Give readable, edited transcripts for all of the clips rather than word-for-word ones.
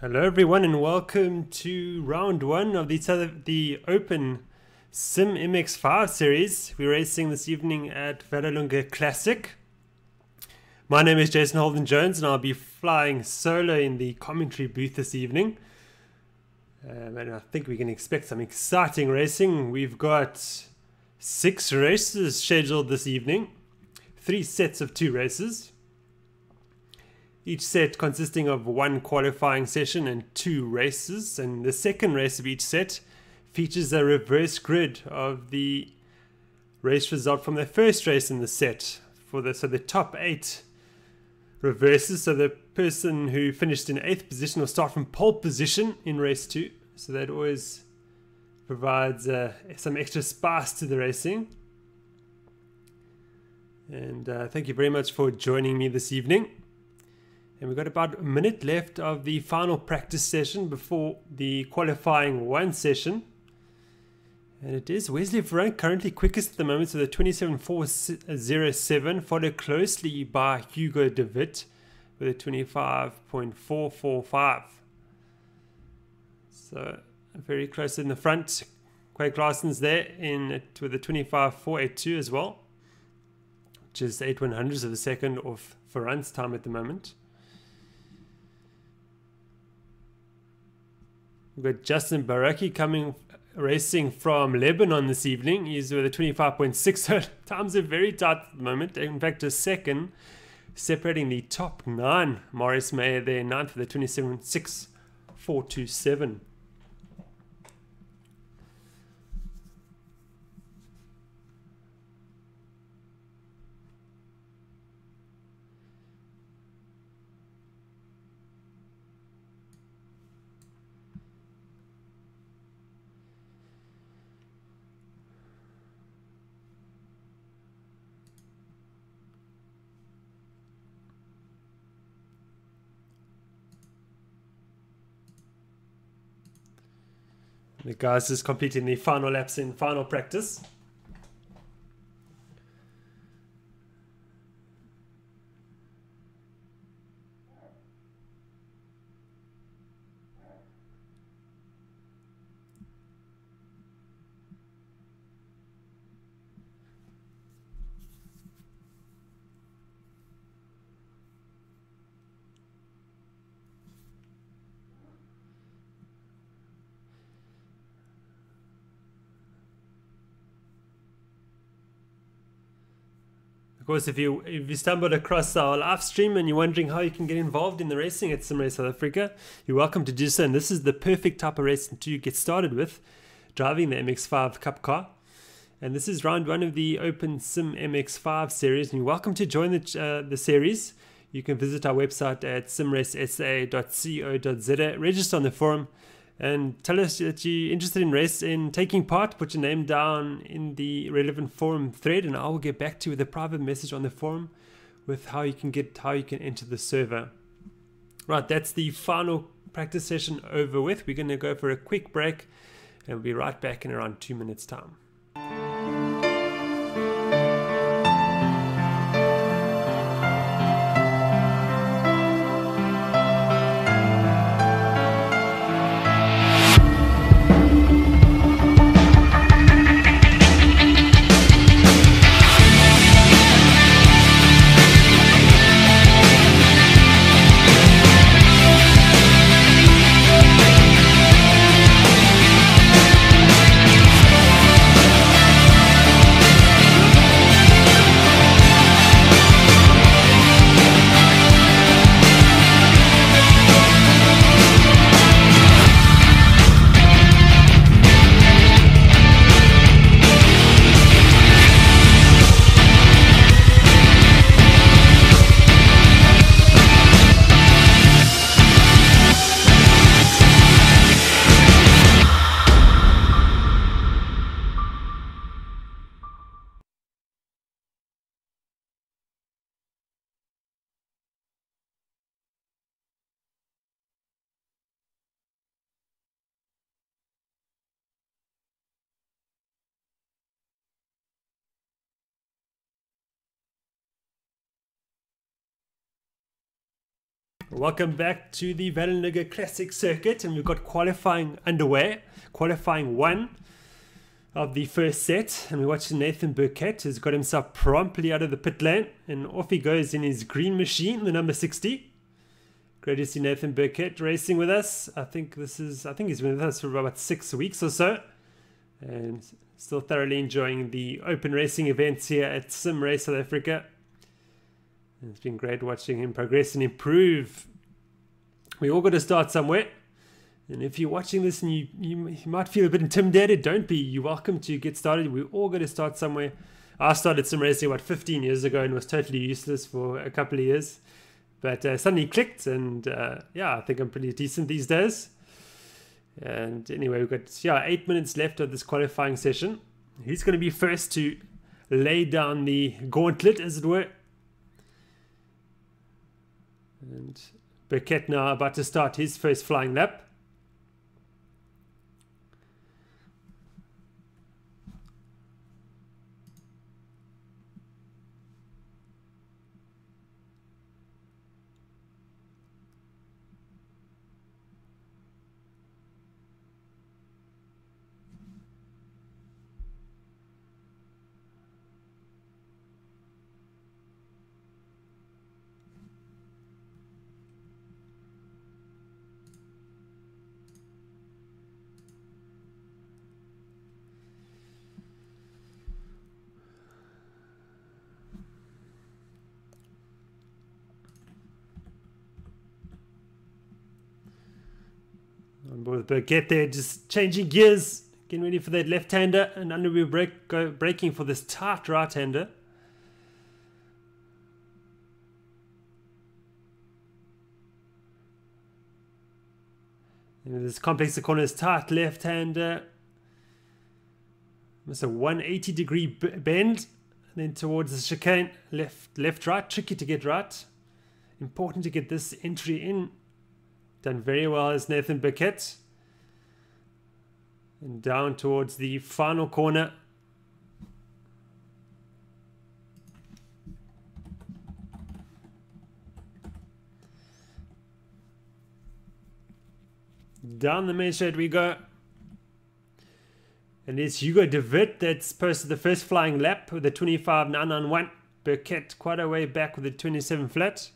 Hello everyone and welcome to round one of the Open simMX5 series. We're racing this evening at Vallelunga-Classic. My name is Jason Holden-Jones and I'll be flying solo in the commentary booth this evening. And I think we can expect some exciting racing. We've got 6 races scheduled this evening, 3 sets of 2 races. Each set consisting of 1 qualifying session and 2 races, and the second race of each set features a reverse grid of the race result from the first race in the set. So the top 8 reverses, so the person who finished in 8th position will start from pole position in race 2, so that always provides some extra spice to the racing. And thank you very much for joining me this evening. And we've got about a minute left of the final practice session before the qualifying 1 session. And it is Wesley Verone currently quickest at the moment with a 27.407, followed closely by Hugo de Wit with a 25.445. So very close in the front. Quake Larson's there with a 25.482 as well, which is 8/100ths of a second off Verone's time at the moment. We've got Justin Baraki racing from Lebanon this evening. He's with a 25.6. Times are very tight at the moment. In fact, a second separating the top 9. Maurice Mayer there, 9th with a 27.6427. The guys just completing the final laps in final practice. Of course, if you stumbled across our live stream and you're wondering how you can get involved in the racing at SimRace South Africa, you're welcome to do so. And this is the perfect type of racing to get started with, driving the MX5 Cup car. And this is round 1 of the Open simMX5 series. And you're welcome to join the series. You can visit our website at simracesa.co.za, register on the forum, and tell us that you're interested in taking part. Put your name down in the relevant forum thread, and I will get back to you with a private message on the forum with how you can enter the server. Right, that's the final practice session over with. We're going to go for a quick break, and we'll be right back in around 2 minutes' time. Welcome back to the Vallelunga-Classic circuit, and we've got qualifying underway. Qualifying 1 of the first set, and we're watching Nathan Burkett, who's got himself promptly out of the pit lane, and off he goes in his green machine, the number 60. Great to see Nathan Burkett racing with us. I think he's been with us for about 6 weeks or so, and still thoroughly enjoying the open racing events here at Sim Race South Africa. And it's been great watching him progress and improve. We all got to start somewhere, and if you're watching this and you might feel a bit intimidated, don't be. You're welcome to get started. We all got to start somewhere. I started sim racing about 15 years ago and was totally useless for a couple of years, but suddenly clicked, and yeah, I think I'm pretty decent these days. And anyway, we've got 8 minutes left of this qualifying session. Who's going to be first to lay down the gauntlet, as it were? And Burkett now about to start his first flying lap. On board with Burkett there, just changing gears, getting ready for that left-hander, and underwheel braking for this tight right-hander. And this complex of corners, tight left-hander. Almost a 180-degree bend, and then towards the chicane, left, right, tricky to get right. Important to get this entry in. Done very well as Nathan Burkett. And down towards the final corner. Down the main straight we go. And it's Hugo de Wit that's posted the first flying lap with a 25.991. Burkett quite a way back with a 27 flat.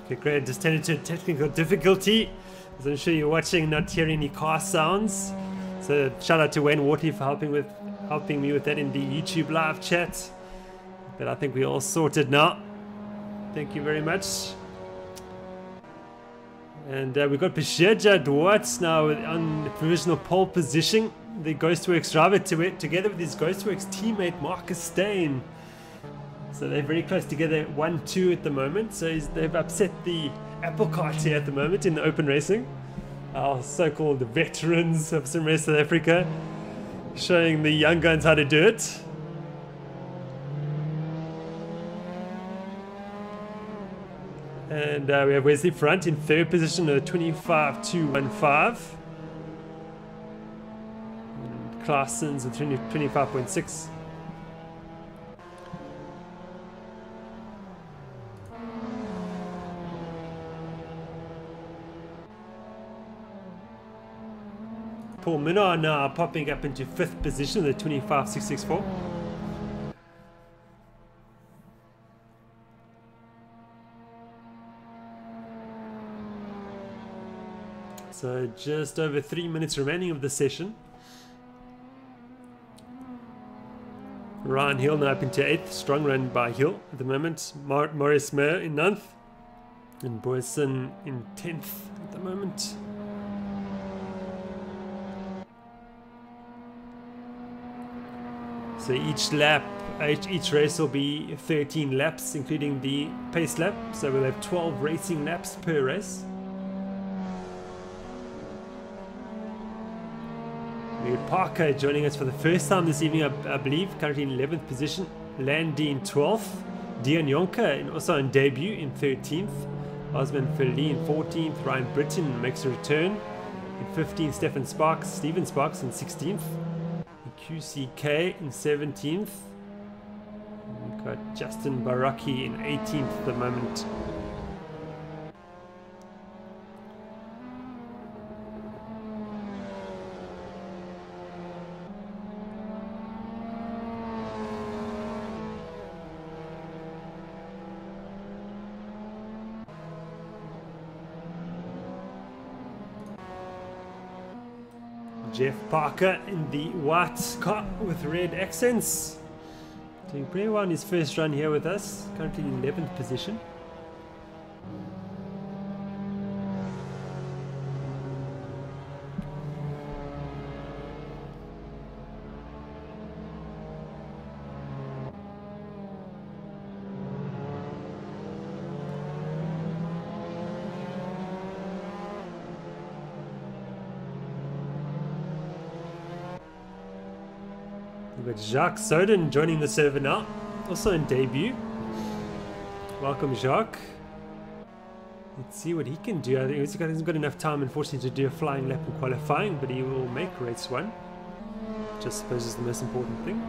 Okay, great. Just turned into technical difficulty, as I'm sure you're watching, not hearing any car sounds. So shout out to Wayne Wortley for helping me with that in the YouTube live chat. But I think we're all sorted now. Thank you very much. And we've got Peshirja Dwartz now on provisional pole position. The Ghostworks driver together with his Ghostworks teammate Marcus Stain. So they're very close together, 1-2 at the moment. So they've upset the apple cart here at the moment in the open racing. Our so-called veterans of Sim Race South Africa. Showing the young guns how to do it. And we have Wesley Front in third position at 25.215. Claassens at 25.6. Paul Minnar now popping up into fifth position at 25.664. So just over 3 minutes remaining of the session. Ryan Hill now up into 8th, strong run by Hill at the moment. Maurice Meyer in 9th, and Boyson in 10th at the moment. So each race will be 13 laps, including the pace lap. So we'll have 12 racing laps per race. We have Parker joining us for the first time this evening, I believe, currently in 11th position. Landy in 12th. Dion Jonker also on debut in 13th. Osman Ferli in 14th. Ryan Britton makes a return in 15th. Stephen Sparks in 16th. QCK in 17th. We've got Justin Baraki in 18th at the moment. Jeff Parker in the white car with red accents. Doing pretty well in his first run here with us. Currently in 11th position. We've got Jacques Soden joining the server now, also in debut. Welcome, Jacques. Let's see what he can do. I think he hasn't got enough time, unfortunately, to do a flying lap in qualifying, but he will make race 1. Just suppose is the most important thing.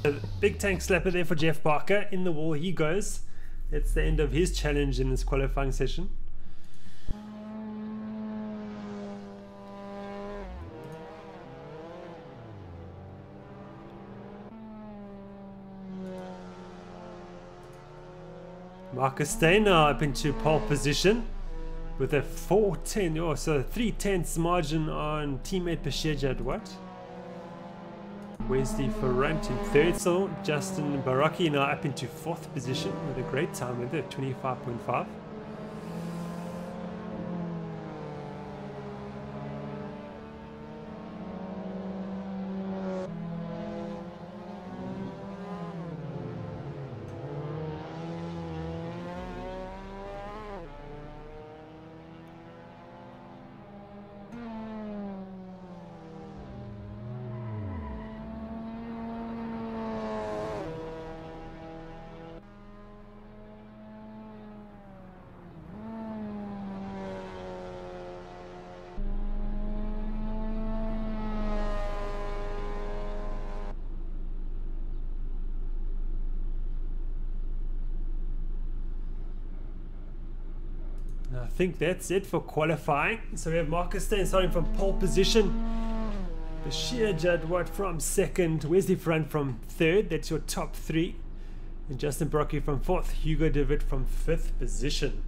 A big tank slapper there for Jeff Parker. In the wall he goes. That's the end of his challenge in this qualifying session. Marcus Steiner up into pole position with a 4-10, so 3/10 margin on teammate Bashir What? Wesley Ferrant in third, so Justin Baraki now up into fourth position with a great time with it, 25.5. And I think that's it for qualifying. So we have Marcus Steyn starting from pole position. Bashir Jadwat from second. Wesley Front from third. That's your top three. And Justin Brocky from fourth. Hugo de Wit from fifth position.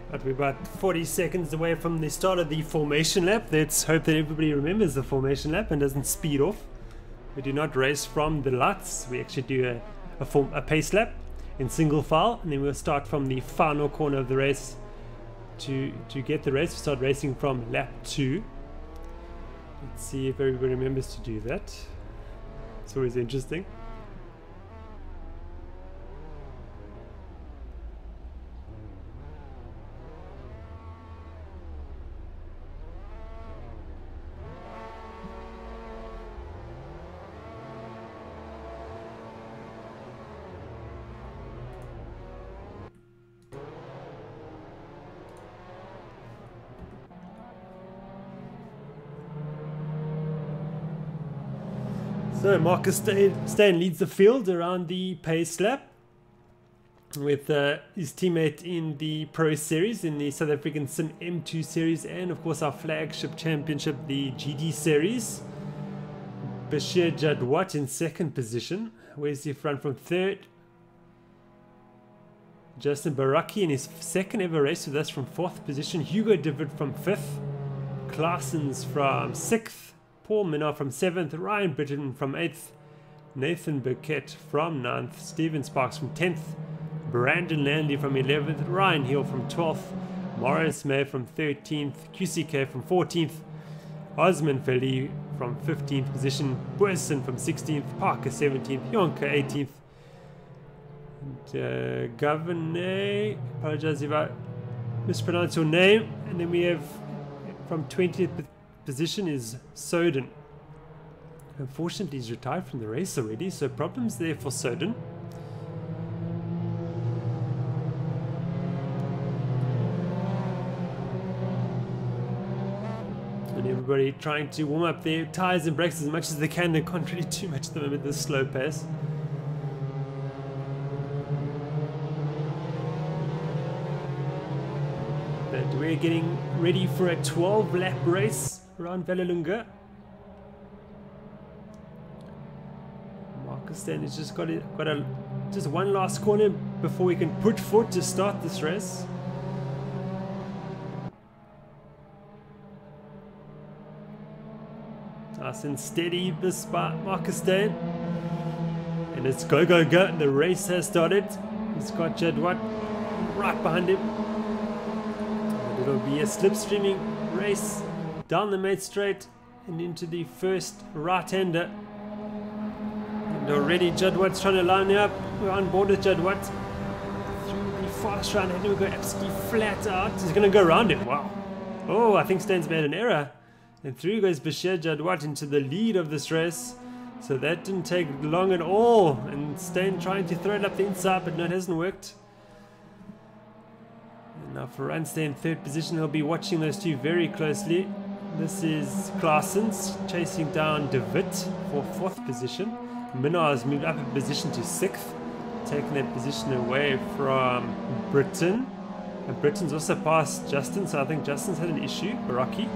But we're about 40 seconds away from the start of the formation lap. Let's hope that everybody remembers the formation lap and doesn't speed off. We do not race from the lights. We actually do a pace lap in single file, and then we'll start from the final corner of the race. To get the race, we start racing from lap 2. Let's see if everybody remembers to do that. It's always interesting. So Marcus Steyn leads the field around the pace lap with his teammate in the Pro Series, in the South African simM2 Series, and of course our flagship championship, the GD Series. Bashir Jadwat in second position. Wesley Front from third. Justin Baraki in his second ever race with us from fourth position. Hugo de Wit from fifth. Claessens from sixth. Paul Minnar from 7th, Ryan Britton from 8th, Nathan Burkett from 9th, Stephen Sparks from 10th, Brandon Landy from 11th, Ryan Hill from 12th, Morris May from 13th, QCK from 14th, Osman Feli from 15th position, Boyson from 16th, Parker 17th, Yonka 18th, and Governor, apologize if I mispronounce your name, and then we have from 20th position is Soden. Unfortunately, he's retired from the race already, so problems there for Soden. And everybody trying to warm up their tires and brakes as much as they can. They can't really do much at the moment, this slow pace. But we're getting ready for a 12-lap race around Vallelunga. Marcus Steyn has just got just one last corner before we can put foot to start this race. Nice and steady this by Marcus Steyn. And it's go, go, go. The race has started. He's got Jadwat right behind him. And it'll be a slipstreaming race down the main straight and into the first right-hander. And already Jadwat's trying to line up. We're on board with Jadwat. Through the fast right-hander, we go absolutely flat out. He's going to go around him. Wow. Oh, I think Stain's made an error. And through goes Bashir Jadwat into the lead of this race. So that didn't take long at all. And Stain trying to throw it up the inside, but no, it hasn't worked. And now for Stay in third position, he'll be watching those two very closely. This is Claessens chasing down De Wit for fourth position. Minnaar has moved up a position to sixth, taking that position away from Britain. And Britain's also passed Justin, so I think Justin's had an issue. Baraki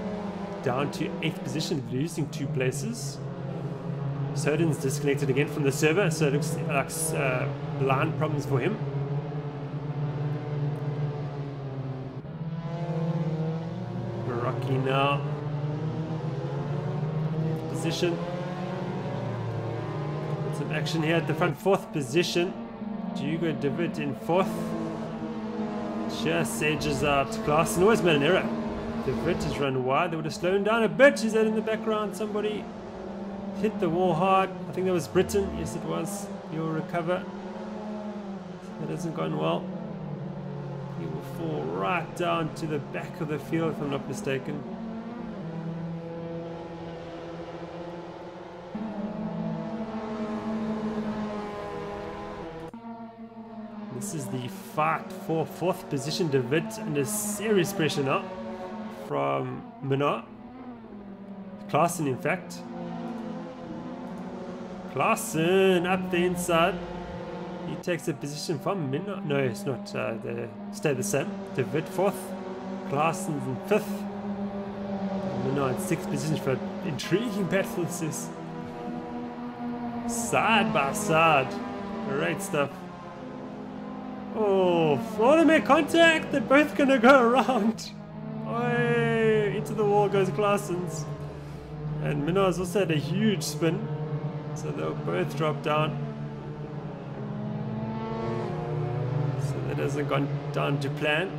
down to 8th position, losing 2 places. Soden's disconnected again from the server, so it looks like line problems for him. Baraki now. 8th position. Some action here at the front, 4th position. Hugo De Wit in 4th. Just edges out. Claessen always made an error. De Wit has run wide. They would have slowed him down a bit. Is that in the background? Somebody hit the wall hard. I think that was Britain. Yes, it was. He'll recover. That hasn't gone well. He will fall right down to the back of the field, if I'm not mistaken. This is the fight for 4th position. De Wit under serious pressure now from Minnaar. Claessen, in fact. Claessen up the inside. He takes a position from Minnaar. No, it's not. They stay the same. De Wit 4th. Claessen in 5th. Minnaar in 6th position for an intriguing battle. This is side by side. Great stuff. Oh, they make contact. They're both going to go around. Oh, into the wall goes Claessens. And Minnaar's also had a huge spin. So they'll both drop down. So that hasn't gone down to plan.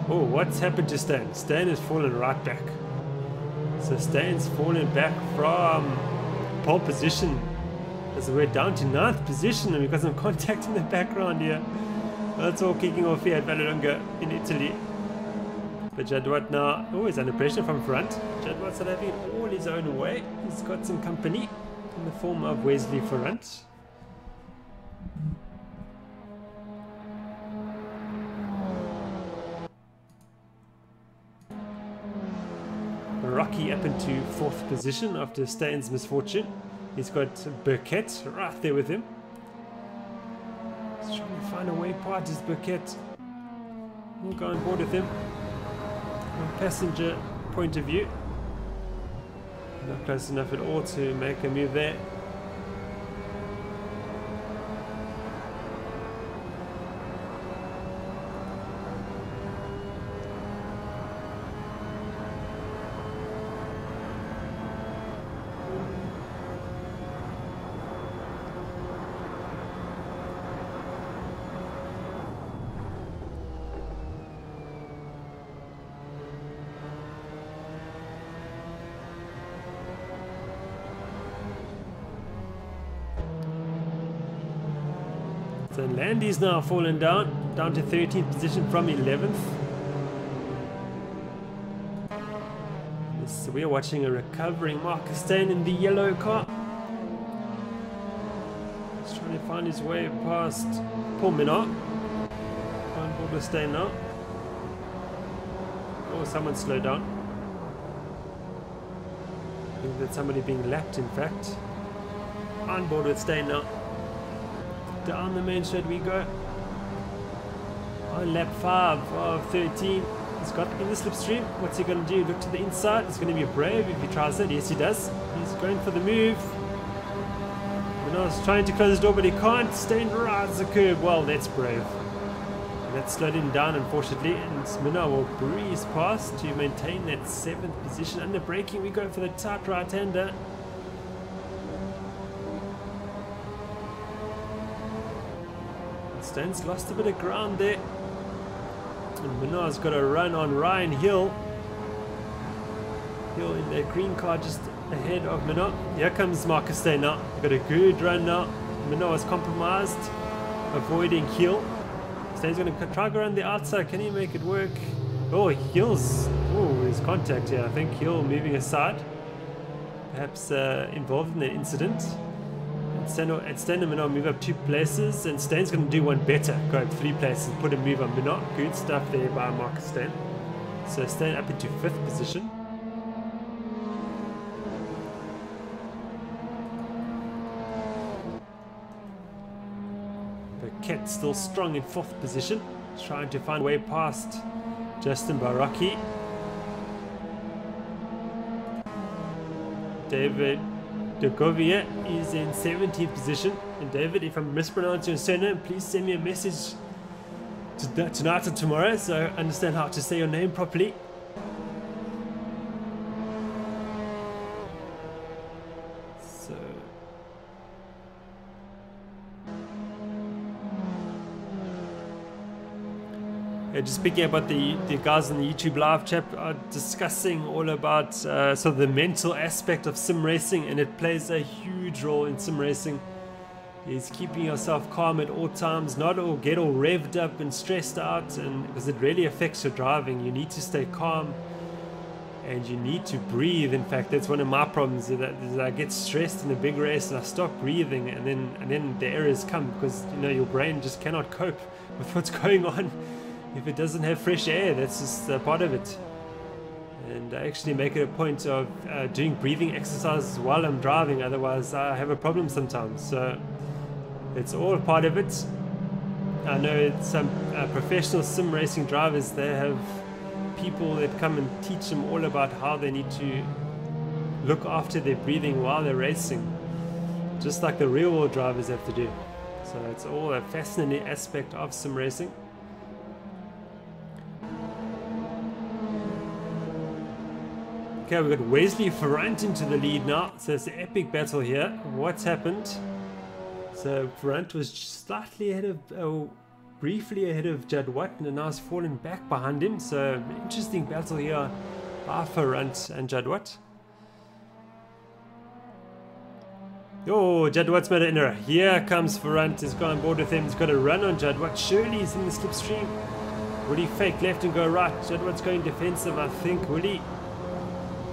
Oh, what's happened to Stain? Stain has fallen right back. So Stain's fallen back from pole position. As we're down to 9th position, and we've got some contact in the background here. That's all kicking off here at Vallelunga in Italy. But Jadwat now always under pressure from front. Jadwat's not having it all his own way. He's got some company in the form of Wesley Ferrant. Rocky up into 4th position after Stain's misfortune. He's got Burkett right there with him. He's trying to find a way past his Burkett. We'll go on board with him. From a passenger point of view. Not close enough at all to make a move there. So Landy's now fallen down to 13th position from 11th. So we are watching a recovering Marcus Stain in the yellow car. He's trying to find his way past Paul Minnaar. On board with Stain now. Oh, someone slowed down. I think that's somebody being lapped, in fact. On board with Stain now. Down the main straight we go. On lap 5 of 13. He's got in the slipstream. What's he going to do? Look to the inside. It's going to be a brave if he tries it. Yes, he does. He's going for the move. Minnaar's trying to close the door, but he can't. Stain rides the curb. Well, that's brave. And that slowed him down, unfortunately. And Minnaar will breeze past to maintain that 7th position. Under braking, we go for the tight right-hander. Stain's lost a bit of ground there. And Minot's got a run on Ryan Hill. Hill in the green car just ahead of Minot. Here comes Marcus Day now. Got a good run now. Minot was compromised, avoiding Hill. Stay's going to try to go around the outside. Can he make it work? Oh, Hill's... Oh, there's contact here. I think Hill moving aside. Perhaps involved in the incident. Stan and Minot move up 2 places, and Stan's going to do one better. Go up 3 places, put a move on Minot. Good stuff there by Marcus Stan. So Stan up into 5th position. Ket still strong in 4th position, trying to find a way past Justin Baraki. David Dogovia is in 17th position. And David, if I'm mispronouncing your surname, please send me a message tonight or tomorrow so I understand how to say your name properly. Just speaking about the guys in the YouTube live chat are discussing all about sort of the mental aspect of sim racing, and it plays a huge role in sim racing. Is keeping yourself calm at all times, not all get all revved up and stressed out, and because it really affects your driving. You need to stay calm and you need to breathe. In fact, that's one of my problems, is that I get stressed in a big race and I stop breathing, and then the errors come because your brain just cannot cope with what's going on. If it doesn't have fresh air, that's just part of it. And I actually make it a point of doing breathing exercises while I'm driving, otherwise I have a problem sometimes. So it's all part of it. I know some professional sim racing drivers, they have people that come and teach them all about how they need to look after their breathing while they're racing, just like the real world drivers have to do. So it's all a fascinating aspect of sim racing. Okay, we've got Wesley Ferrant into the lead now, so it's an epic battle here. What's happened? So Ferrant was slightly ahead of, briefly ahead of Judd Watt, and now has fallen back behind him. So interesting battle here by Ferrant and Judd Watt. Oh, Judd Watt's made an error. Here comes Ferrant, he's gone on board with him, he's got a run on Judd Watt. Surely he's in the slipstream. Will he fake left and go right? Judd Watt's going defensive, I think. Will he?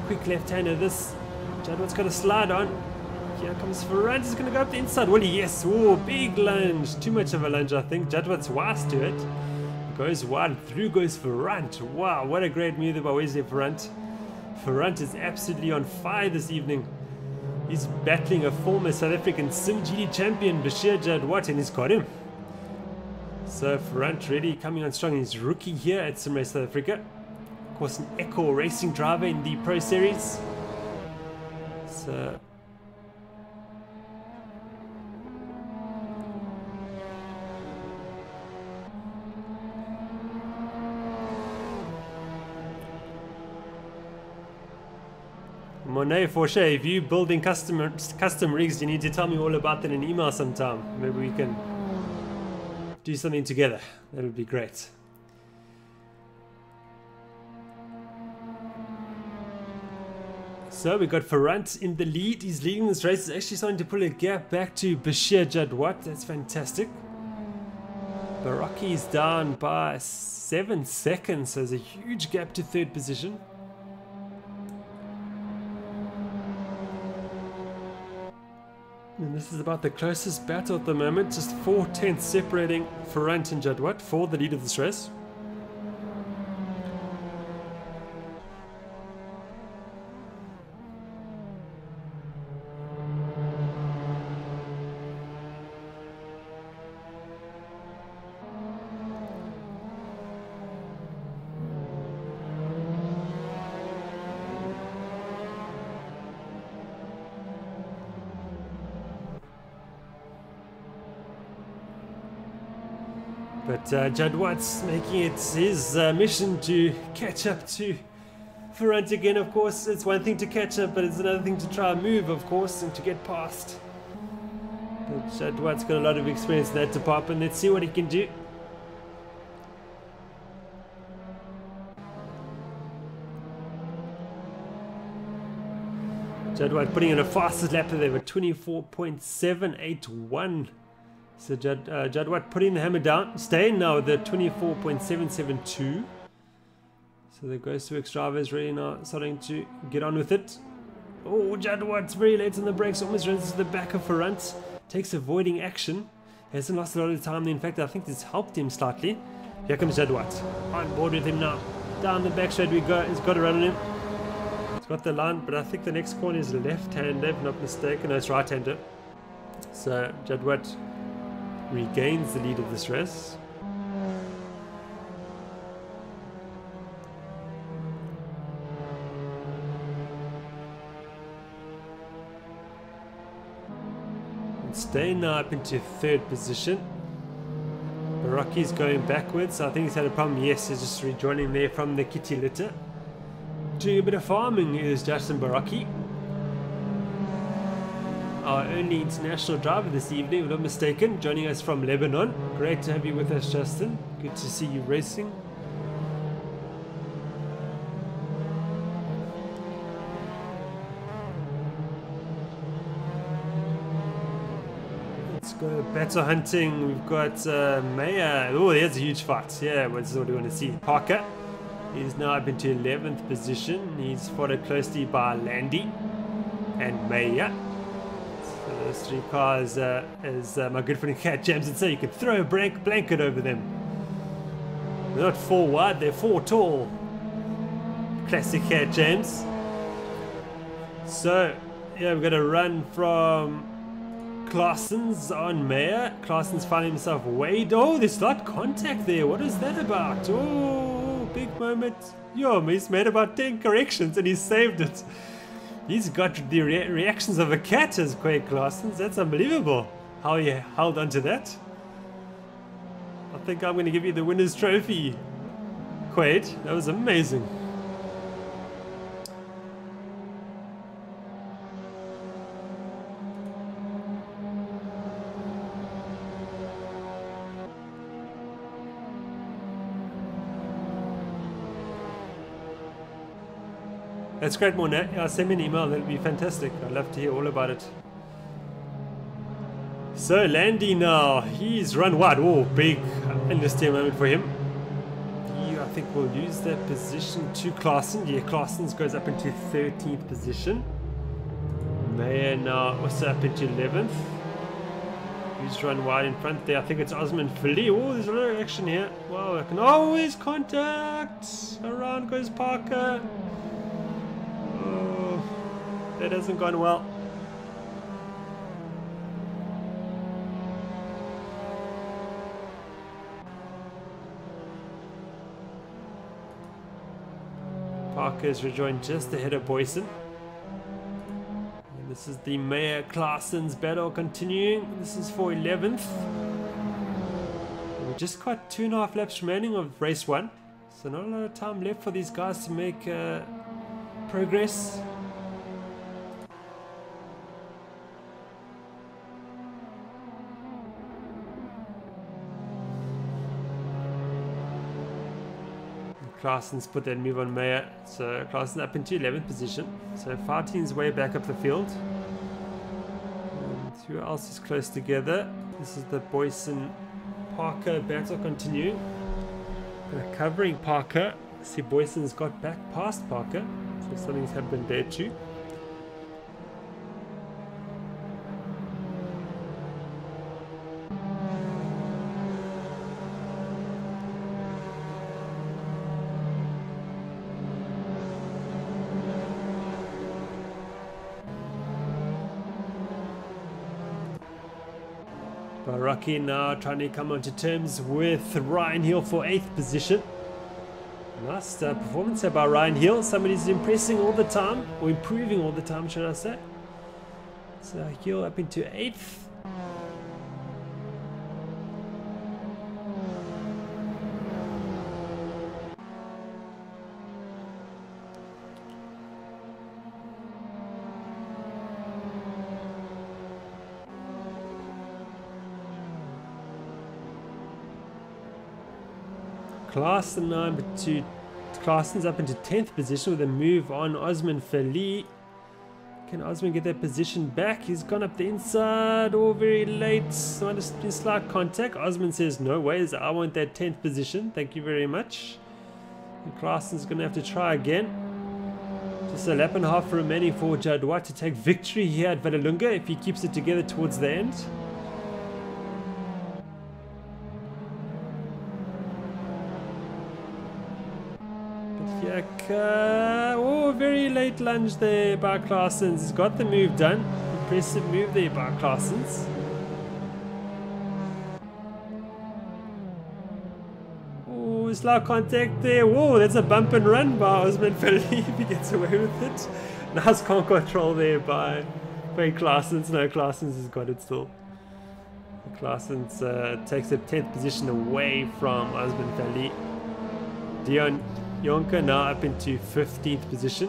Quick left-hander this. Judd Watt's got a slide on. Here comes Ferrant. He's going to go up the inside. Will he? Yes. Oh, big lunge. Too much of a lunge, I think. Judd Watt's wise to it. Goes wide. Through goes Ferrant. Wow, what a great move by Wesley Ferrant. Ferrant is absolutely on fire this evening. He's battling a former South African SimGD champion, Bashir Judd Watt, and he's got him. So Ferrant really coming on strong. He's rookie here at Sim Race South Africa. Of course, an Echo racing driver in the Pro Series. So Monet Forche, if you building custom rigs, you need to tell me all about that in an email sometime. Maybe we can do something together. That would be great. So we got Ferrant in the lead. He's leading this race. He's actually starting to pull a gap back to Bashir Judd Watt. That's fantastic. Baraki's down by 7 seconds. So there's a huge gap to 3rd position. And this is about the closest battle at the moment. Just 4 tenths separating Ferrant and Judd Watt for the lead of this race. But Judd Watt's making it his mission to catch up to Ferrant again. Of course, it's one thing to catch up, but it's another thing to try and move, of course, and to get past. But Judd Watt's got a lot of experience in that department. Let's see what he can do. Jadwat putting in a fastest lap there with 24.781. So Jadwat putting the hammer down, staying now with the 24.772. So the Ghost Works driver is really now starting to get on with it. Oh, Jadwat's very late on the brakes, almost runs to the back of front. Takes avoiding action. He hasn't lost a lot of time. In fact, I think this helped him slightly. Here comes Jadwat. On board with him now. Down the back straight we go. He's got a run on him. He's got the line, but I think the next corner is left-hander, if not mistaken. No, it's right-hander. So Jadwat regains the lead of this race. Staying now up into third position. Rocky's going backwards. I think he's had a problem. Yes, he's just rejoining there from the kitty litter. Doing a bit of farming is Justin Baraki. Our only international driver this evening, if I'm not mistaken, joining us from Lebanon. Great to have you with us, Justin. Good to see you racing. Battle hunting, we've got Mayer. Oh, there's a huge fight. Yeah, this is what we want to see. Parker is now up into 11th position. He's followed closely by Landy and Mayer. So those three cars, as my good friend Cat James would say, you could throw a blanket over them. They're not 4 wide, they're 4 tall. Classic Cat James. So, yeah, we've got a run from Claessen's on Mayer. Claessen's finding himself way. Oh, there's not contact there. What is that about? Oh, big moment. Yo, he's made about 10 corrections and he saved it. He's got the reactions of a cat as Quake Claessen's. That's unbelievable how he held onto that. I think I'm going to give you the winner's trophy, Quaid. That was amazing. That's great, Mona. Yeah, send me an email. That'll be fantastic. I'd love to hear all about it. So Landy now, he's run wide. Oh, big understeer moment for him. He, I think, will lose that position to Claessen. Yeah, Claessen's goes up into 13th position. Mayer now also up into 11th. Who's run wide in front there? I think it's Osman Philly. Oh, there's a lot of action here. Wow, I can always contact. Around goes Parker. That hasn't gone well. Parker's rejoined just ahead of Boyson. And this is the Mayer Claessen's battle continuing. This is for 11th. We've just got 2.5 laps remaining of race 1. So not a lot of time left for these guys to make progress. Claessen's put that move on Mayer, so Claessen up into 11th position. So fighting's way back up the field. And who else is close together? This is the Boyson Parker battle continuing. Covering Parker. See, Boyson's got back past Parker, so something's happened there too. Rocky now trying to come onto terms with Ryan Hill for 8th position. Nice performance here by Ryan Hill. Somebody's impressing all the time, or improving all the time, should I say. So Hill up into 8th. Claessen's up into 10th position with a move on Osman Feli. Can Osman get that position back? He's gone up the inside. Oh, very late. Might have been slight contact. Osman says, no ways. I want that 10th position. Thank you very much. And Klaassen's going to have to try again. Just a lap and a half remaining for Jadwa to take victory here at Vallelunga if he keeps it together towards the end. Oh, very late lunge there by Klaassens. He's got the move done. Impressive move there by Klaassens. Oh, slow contact there. Whoa, that's a bump and run by Osman Philly if he gets away with it. Nice con control there by Klaassens. No, Klaassens has got it still. Klaassens takes the 10th position away from Osman Philly. Dion Jonker now up into 15th position.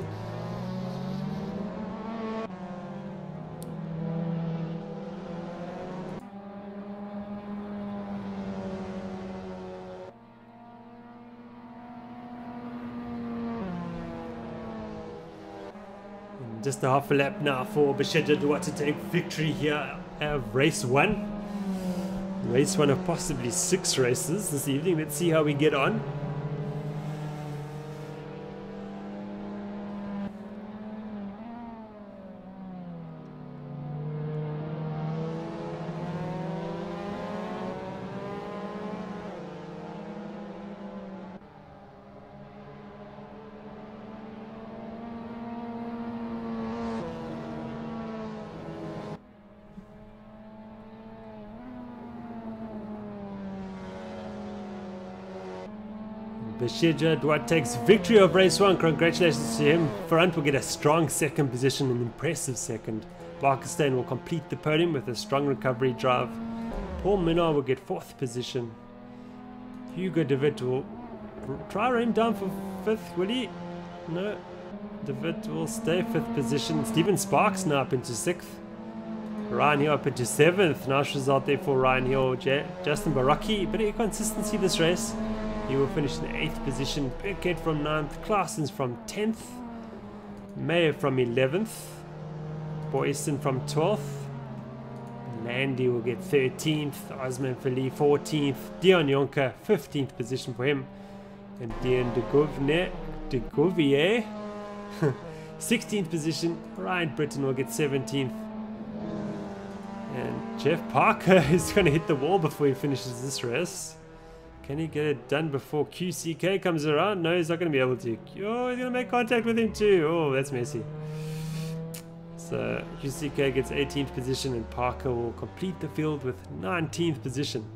And just a half a lap now for Bashir Jadwa to take victory here of race 1. Race 1 of possibly 6 races this evening. Let's see how we get on. Bashir Jadwa takes victory of race 1. Congratulations to him. Ferrand will get a strong 2nd position, an impressive 2nd. Barkestein will complete the podium with a strong recovery drive. Paul Minnar will get 4th position. Hugo de Wit will try to aim down for 5th, will he? No. De Wit will stay 5th position. Stephen Sparks now up into 6th. Ryan Hill up into 7th. Nice result there for Ryan Hill. Justin Baraki, bit of inconsistency this race. He will finish in the 8th position. Birkhead from 9th. Klaassens from 10th. Mayer from 11th. Boyson from 12th. Landy will get 13th. Osman Philly 14th. Dion Jonker 15th position for him. And Dion de Gouvier 16th position. Ryan Britton will get 17th. And Jeff Parker is going to hit the wall before he finishes this race. Can he get it done before QCK comes around? No, he's not going to be able to. Oh, he's going to make contact with him too. Oh, that's messy. So QCK gets 18th position and Parker will complete the field with 19th position.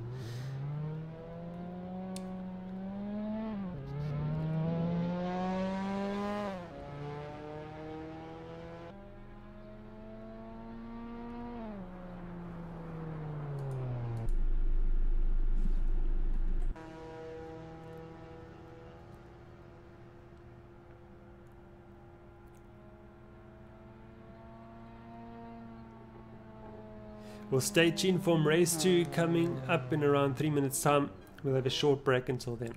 We'll stay tuned for race 2 coming up in around 3 minutes time. We'll have a short break until then.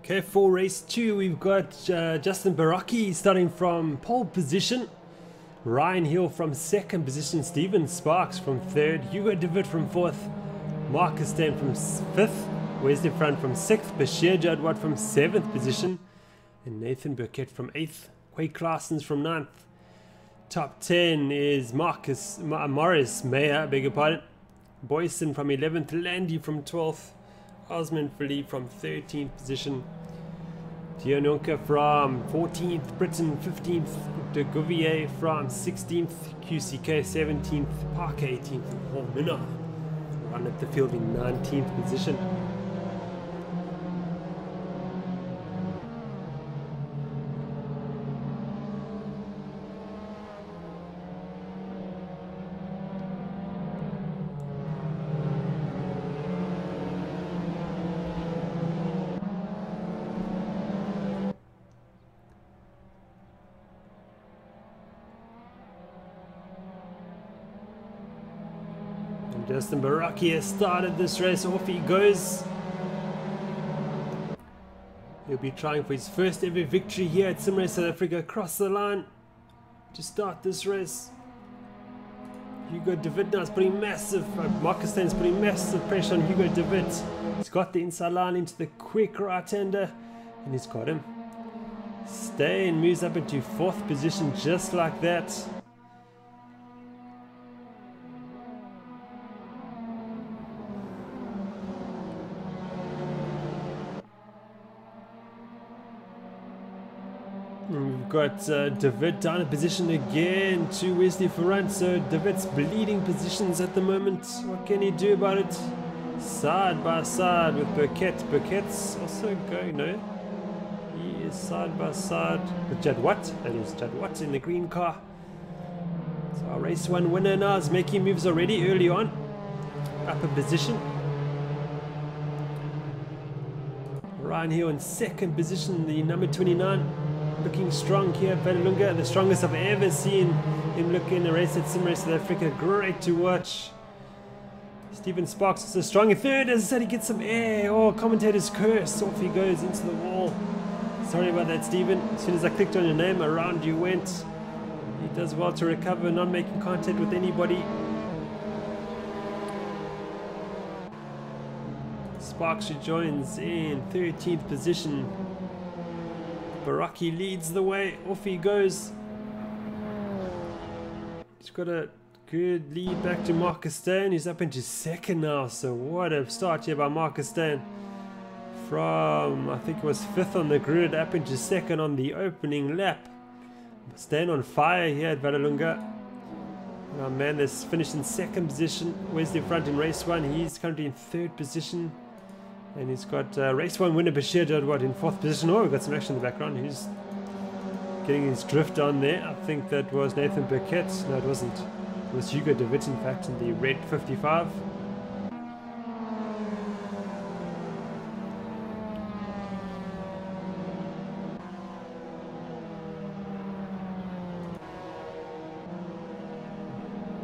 Okay, for race 2, we've got Justin Barocchi starting from pole position. Ryan Hill from 2nd position. Steven Sparks from 3rd. Hugo de Wit from 4th. Marcus Stan from 5th. Wesley Front from 6th. Bashir Jadwat from 7th position. And Nathan Burkett from 8th. Quake Claessens from 9th. Top 10 is Morris Mayer, beg your pardon. Boyson from 11th. Landy from 12th. Osman Philippe from 13th position. Diononka from 14th, Britain 15th, De Gouvier from 16th, QCK 17th, Parker 18th, and Paul Minna run up the field in 19th position. Justin Barocchi has started this race. Off he goes. He'll be trying for his first ever victory here at SimRace South Africa. Across the line to start this race. Hugo de Wit now is putting massive, Marcus Stan is putting massive pressure on Hugo de Wit. He's got the inside line into the quick right-hander and he's got him. Stan moves up into 4th position just like that. We've got de Wit down in position again to Wesley Front, so de Wit's bleeding positions at the moment. What can he do about it? Side by side with Burkett. Burkett's also going, no? He is side by side with Jadwat. That is Jadwat in the green car. So our race 1 winner now is making moves already early on. Upper position. Ryan Hill in 2nd position, the number 29. Looking strong here at Vallelunga, the strongest I've ever seen him look in a race at SimRace South Africa. Great to watch. Steven Sparks is so strong in 3rd. As I said, he gets some air. Oh, Commentator's curse. Off he goes into the wall. Sorry about that, Steven. As soon as I clicked on your name, around you went. He does well to recover, not making contact with anybody. Sparks rejoins in 13th position. Barocchi leads the way. Off he goes. He's got a good lead back to Marcus Stan. He's up into 2nd now. So what a start here by Marcus Stan. From, I think it was 5th on the grid, up into 2nd on the opening lap. Stan on fire here at Vallelunga. Our man that's finished in 2nd position. Wesley Front in race 1. He's currently in 3rd position. And he's got race 1 winner Bashir Jadwat in 4th position. Oh, we've got some action in the background. He's getting his drift on there. I think that was Nathan Burkett. No, it wasn't. It was Hugo de Wit, in fact, in the red 55.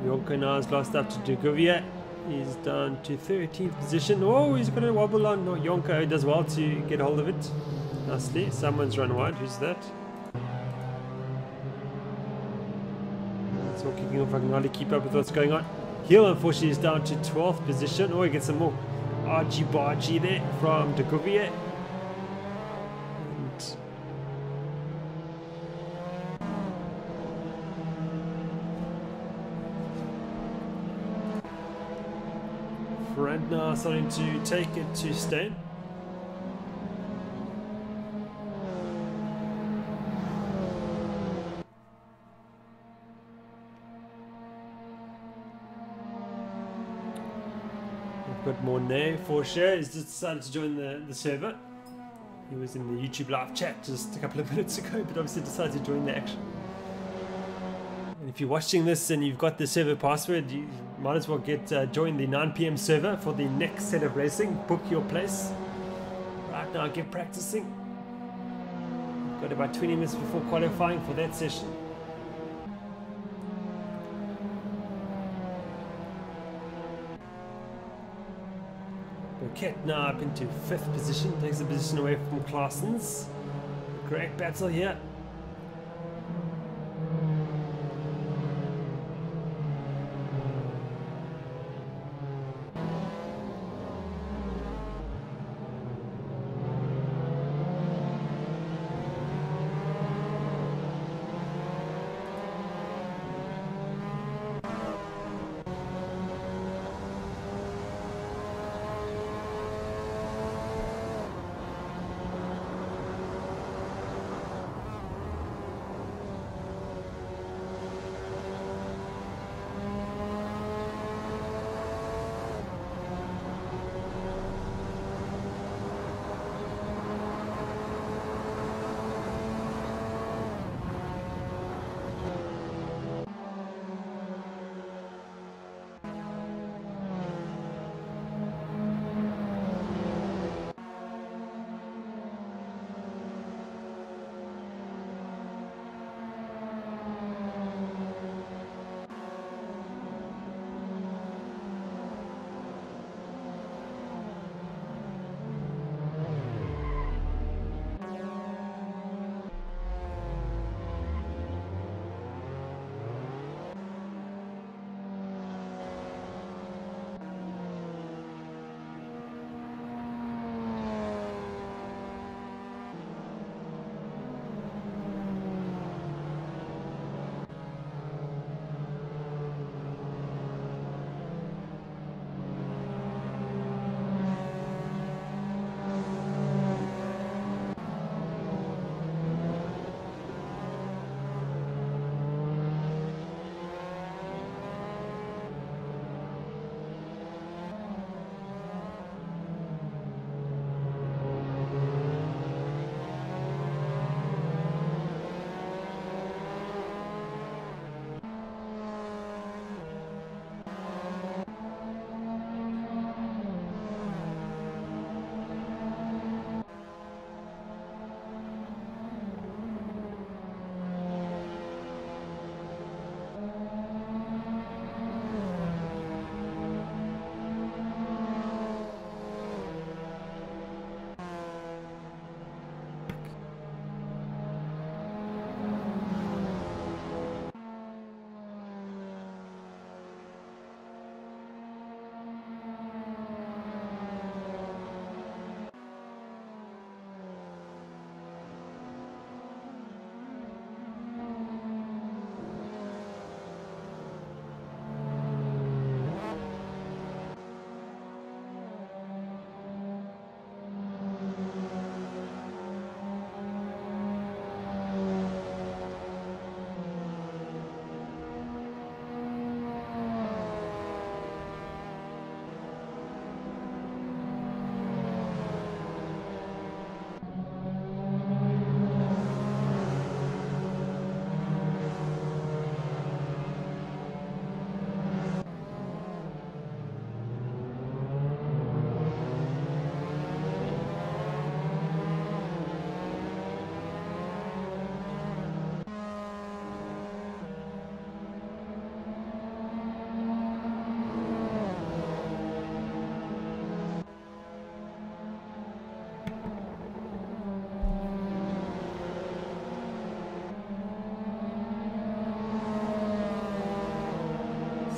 Yonko now has lost up to De Gouvier. He's down to 13th position. Oh, he's got a wobble on. No, Yonko does well to get hold of it. Nicely. Someone's run wide. Who's that? It's all kicking off. I can hardly keep up with what's going on. Hill, unfortunately, is down to 12th position. Oh, he gets some more argy-bargy there from De Gouvier. Front now starting to take it to Stan. We've got Mornay for sure. He's just decided to join the server. He was in the YouTube live chat just a couple of minutes ago, but obviously decided to join the action. And if you're watching this and you've got the server password, you might as well get join the 9 PM server for the next set of racing. Book your place. Right now, get practicing. We've got about 20 minutes before qualifying for that session. Burkett now up into 5th position, takes the position away from Claessens. Great battle here.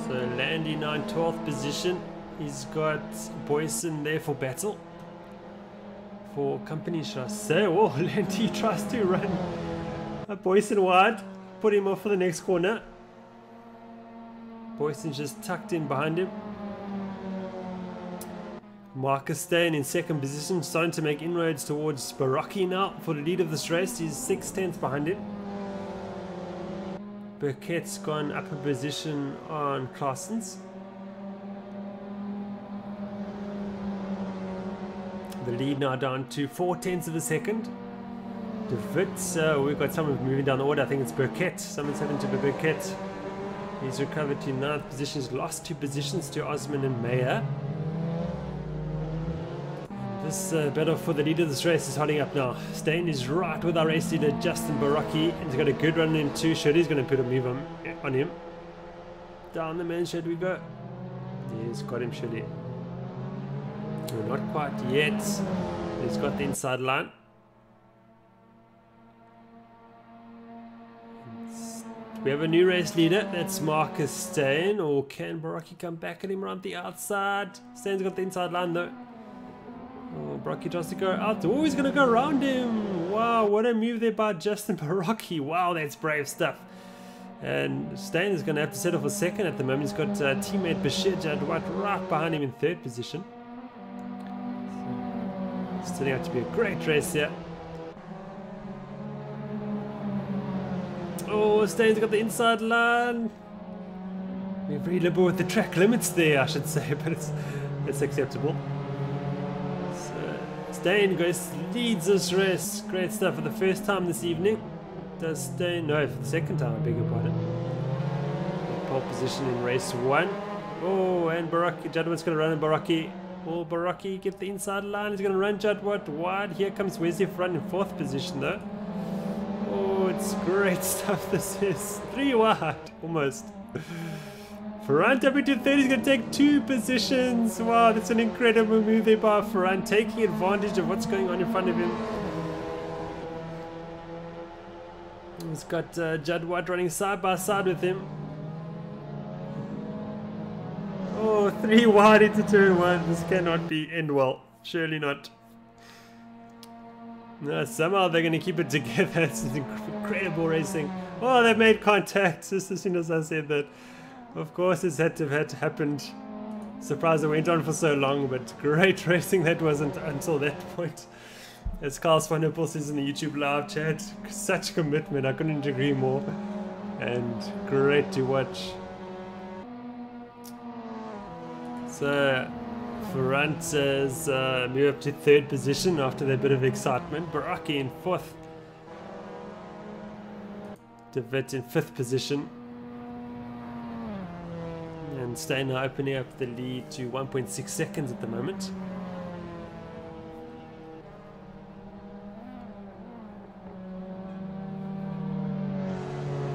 So Landy now in 12th position. He's got Boyson there for battle. For company, should I say? Oh, Landy tries to run a Boyson wide. Put him off for the next corner. Boyson's just tucked in behind him. Marcus staying in 2nd position, starting to make inroads towards Barocchi now for the lead of this race. He's 6/10 behind him. Burkett's gone up a position on Claessens. The lead now down to 4/10 of a second. De Wit, we've got someone moving down the order. I think it's Burkett. Someone's heading to Burkett. He's recovered to 9th position. He's lost 2 positions to Osman and Meyer. This battle for the lead of this race is hotting up now. Stain is right with our race leader Justin Barocchi. He's got a good run in 2. Shirley's going to put a move on him. Down the main shed we go. He's got him, Shirley. No, not quite yet. He's got the inside line. We have a new race leader. That's Marcus Stain. Or can Baraki come back at him around the outside? Stain's got the inside line though. Oh, Baraki tries to go out. Oh, he's going to go around him. Wow, what a move there by Justin Baraki. Wow, that's brave stuff. And Stain is going to have to settle for second at the moment. He's got teammate Bashir Jadwat right behind him in third position. So, it's turning out to be a great race here. Oh, Stain's got the inside line. We're very liberal with the track limits there, I should say, but it's acceptable. So, Stain leads this race. Great stuff for the first time this evening. Does Stain? No, for the second time, I beg your pardon. Pole position in race 1. Oh, and Baraki, Jadwat's going to run in Baraki. Will Baraki get the inside line? He's going to run Jadwat wide. Here comes Wesley Front in 4th position though. Oh, it's great stuff this is. 3 wide, almost. Ferrand up into 3rd, he's going to take 2 positions. Wow, that's an incredible move there by Ferrand, taking advantage of what's going on in front of him. He's got Jadwat running side by side with him. Oh, 3 wide into turn 1. This cannot end well. Surely not. No, somehow they're going to keep it together. It's incredible racing. Oh, they made contact just as soon as I said that. Of course, it's had to have happened. Surprised it went on for so long, but great racing that wasn't until that point. As Carl Swanepoel says in the YouTube live chat, such commitment, I couldn't agree more. And great to watch. So, Ferrand has moved up to 3rd position after that bit of excitement. Baraki in 4th. DeVitt in 5th position. And Stain now opening up the lead to 1.6 seconds at the moment.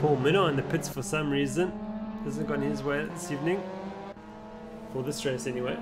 Paul Minnow in the pits for some reason. Hasn't gone his way this evening. For this race anyway.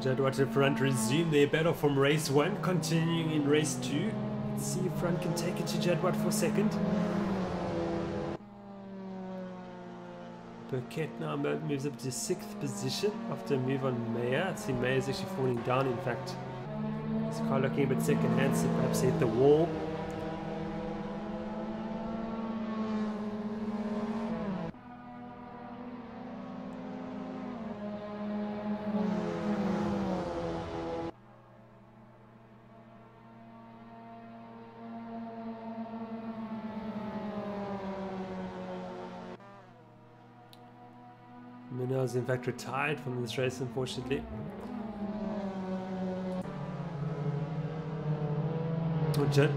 Jadwat and Front resume their battle from race 1, continuing in race 2. Let's see if Front can take it to Jadwat for second. Burkett now moves up to 6th position after a move on Mayer. I see Mayer's actually falling down, in fact. His car looking a bit second hand, so perhaps hit the wall. Minnow is in fact retired from this race, unfortunately.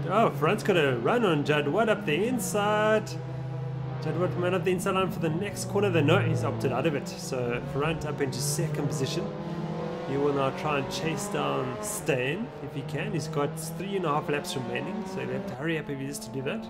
Oh, Frant's got a run on Jadwat up the inside. Jadwat ran up the inside line for the next corner. No, he's opted out of it. So Frant up into 2nd position. He will now try and chase down Stain if he can. He's got 3.5 laps remaining, so he'll have to hurry up if he is to do that.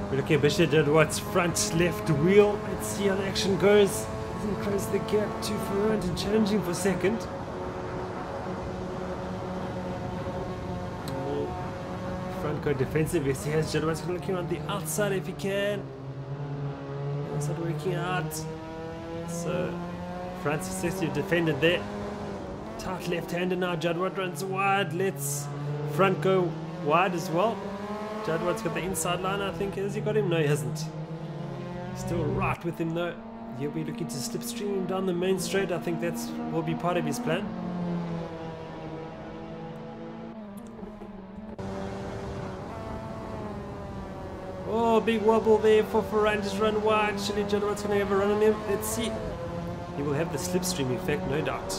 We're looking at Bishop Jadwat's front left wheel. Let's see how the action goes. Doesn't close the gap to Ferrand and challenging for second. Front go defensive. Yes, he has Jadwat's looking on the outside if he can. That's not working out. So front successfully defended there. Tight left-hander now. Jadwat runs wide. Let's front go wide as well. Jadwat's got the inside line, I think. Has he got him? No, he hasn't. Still right with him though. He'll be looking to slipstream him down the main straight. I think that's will be part of his plan. Oh, big wobble there for Ferran. Just run wide. Surely Jadwat's going to have a run on him. Let's see. He will have the slipstream effect, no doubt.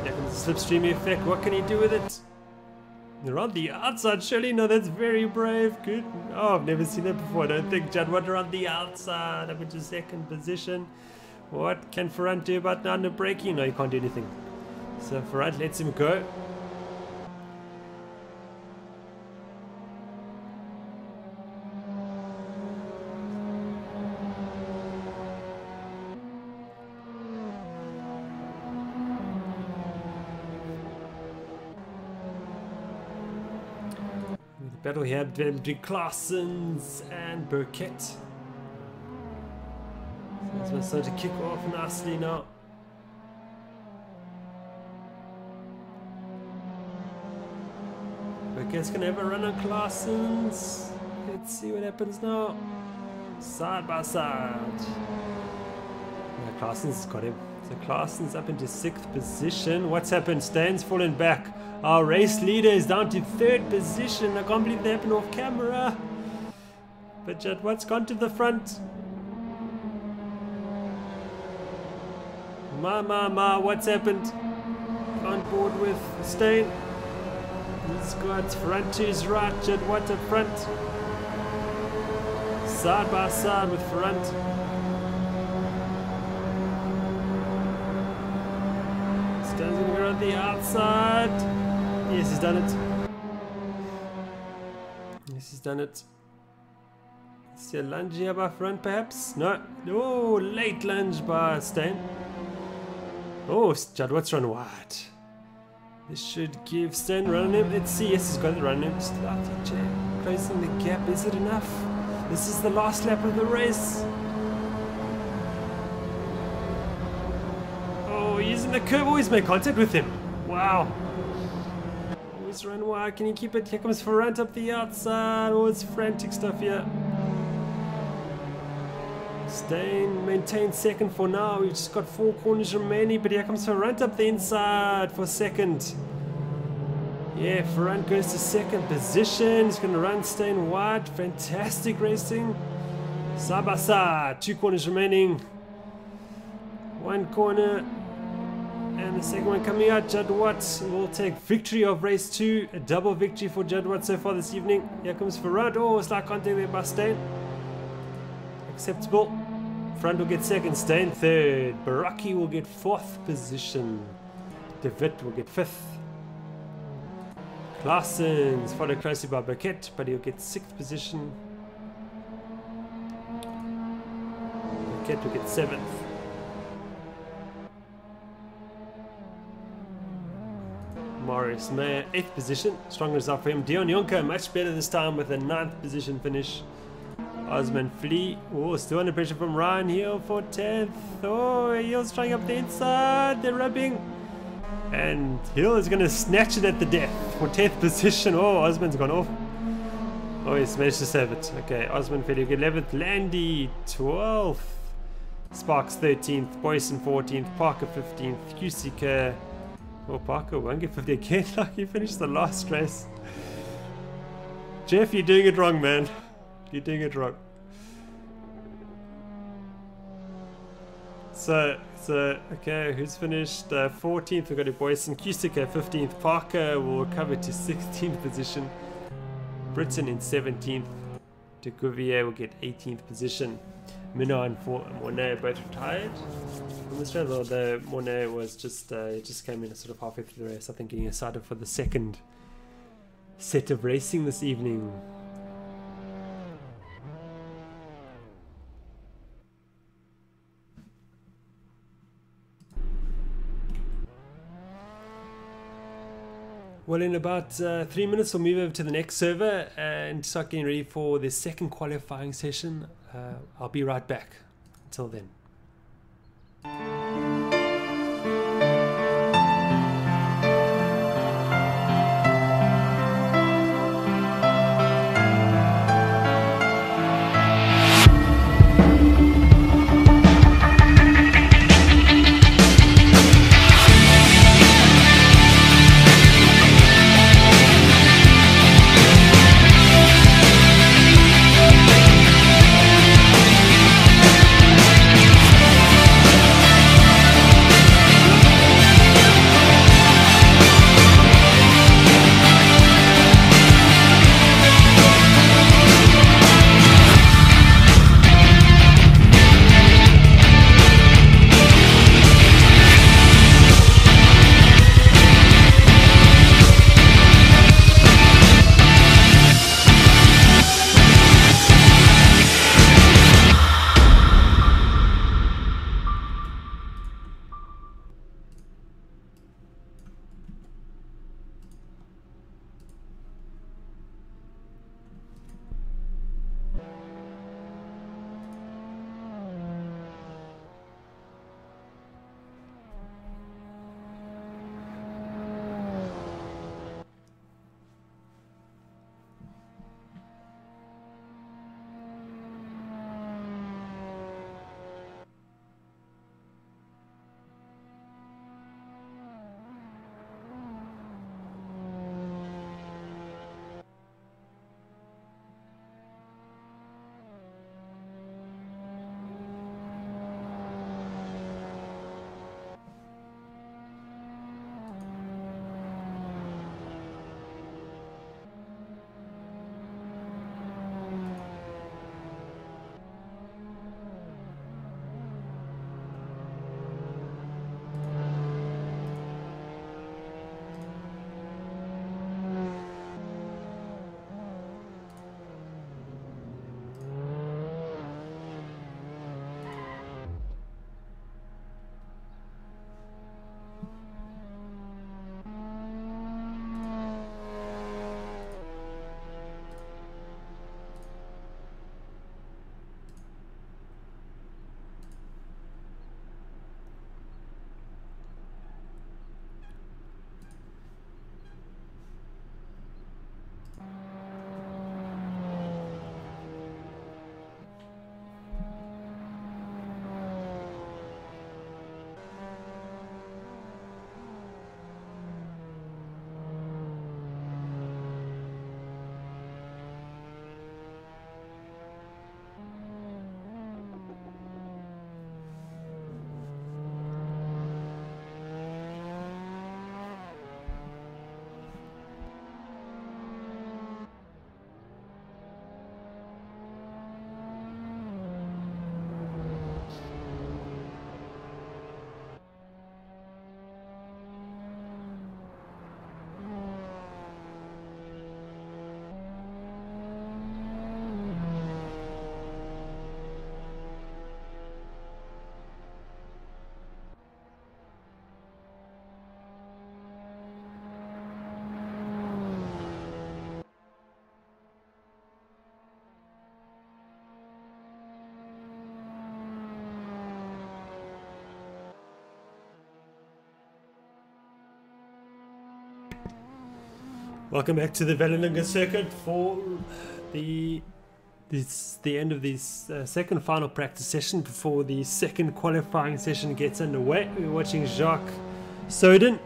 There comes the slipstream effect. What can he do with it? They're on the outside, surely. No, that's very brave. Good. Oh, I've never seen that before. I don't think Jadwat are on the outside. Up into second position. What can Ferran do about now? No braking? No, he can't do anything. So Ferran lets him go. Battle here between Claessens and Burkett. So that's going to start to kick off nicely now. Burkett's going to have a run on Claessens. Let's see what happens now. Side by side. Yeah, Claessens has got him. So Claessens up into 6th position. What's happened? Stan's fallen back. Our race leader is down to 3rd position. I can't believe that happened off camera. But Jadwat's gone to the front. What's happened? On board with Stain. He's got front to his right, Jadwat up front. Side by side with front. Stan's going to go on the outside. Yes, he's done it. Yes, he's done it. See a lunge here by front, perhaps? No. Oh, late lunge by Stain. Oh, Jadwat's run wide. This should give Stain run on him. Let's see. Yes, he's got the run on him. Slightly closing the gap. Is it enough? This is the last lap of the race. Oh, he's in the curve. Always make contact with him. Wow. Run wide, can you keep it? Here comes Ferran up the outside. Oh, it's frantic stuff here. Stain maintains 2nd for now. We've just got 4 corners remaining, but here comes Ferran up the inside for 2nd. Yeah, Ferran goes to 2nd position. He's going to run Stain wide. Fantastic racing. Side by side. 2 corners remaining. 1 corner. And the second one coming out, Jadwat will take victory of race 2. A double victory for Jadwat so far this evening. Here comes Ferran. Oh, slight contact there by Stain. Acceptable. Front will get 2nd, Stain 3rd. Baraki will get 4th position. De Wit will get 5th. Claessens followed closely by Burkett, but he'll get 6th position. Burkett will get 7th. Morris Mayer, 8th position. Strong result for him. Dion Jonker, much better this time with a 9th position finish. Osman Flea, oh, still under pressure from Ryan Hill for 10th. Oh, Hill's trying up the inside. They're rubbing. And Hill is going to snatch it at the death for 10th position. Oh, Osman's gone off. Oh, he's managed to save it. Okay, Osman Flea, 11th. Landy, 12th. Sparks, 13th. Boyson, 14th. Parker, 15th. Cusika. Oh, Parker won't get 50 again, like he finished the last race. Jeff, you're doing it wrong, man. You're doing it wrong. So okay, who's finished? 14th, we've got a Boyson. Cusika, 15th. Parker will recover to 16th position. Britain in 17th. De Gouvier will get 18th position. Minot and Monet both retired from this race, although Monet was just came in sort of halfway through the race, I think, getting excited for the 2nd set of racing this evening. Well, in about 3 minutes, we'll move over to the next server and start getting ready for the second qualifying session. I'll be right back. Until then. Welcome back to the Vallelunga circuit for the end of this second final practice session before the second qualifying session gets underway. We're watching Jacques Soden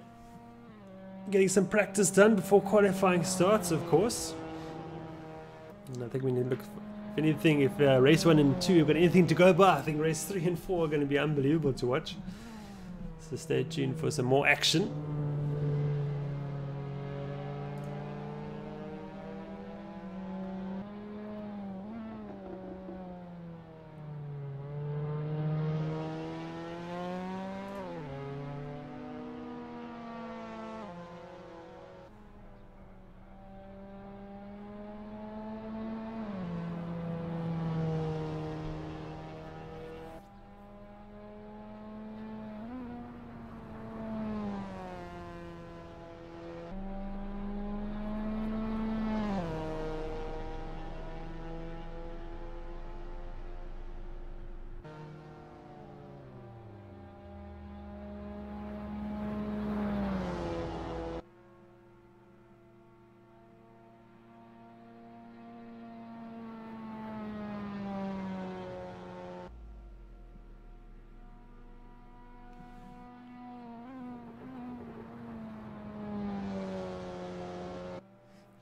getting some practice done before qualifying starts, of course. And I think we need to look for, if anything, if race 1 and 2 have got anything to go by, I think race 3 and 4 are going to be unbelievable to watch. So stay tuned for some more action.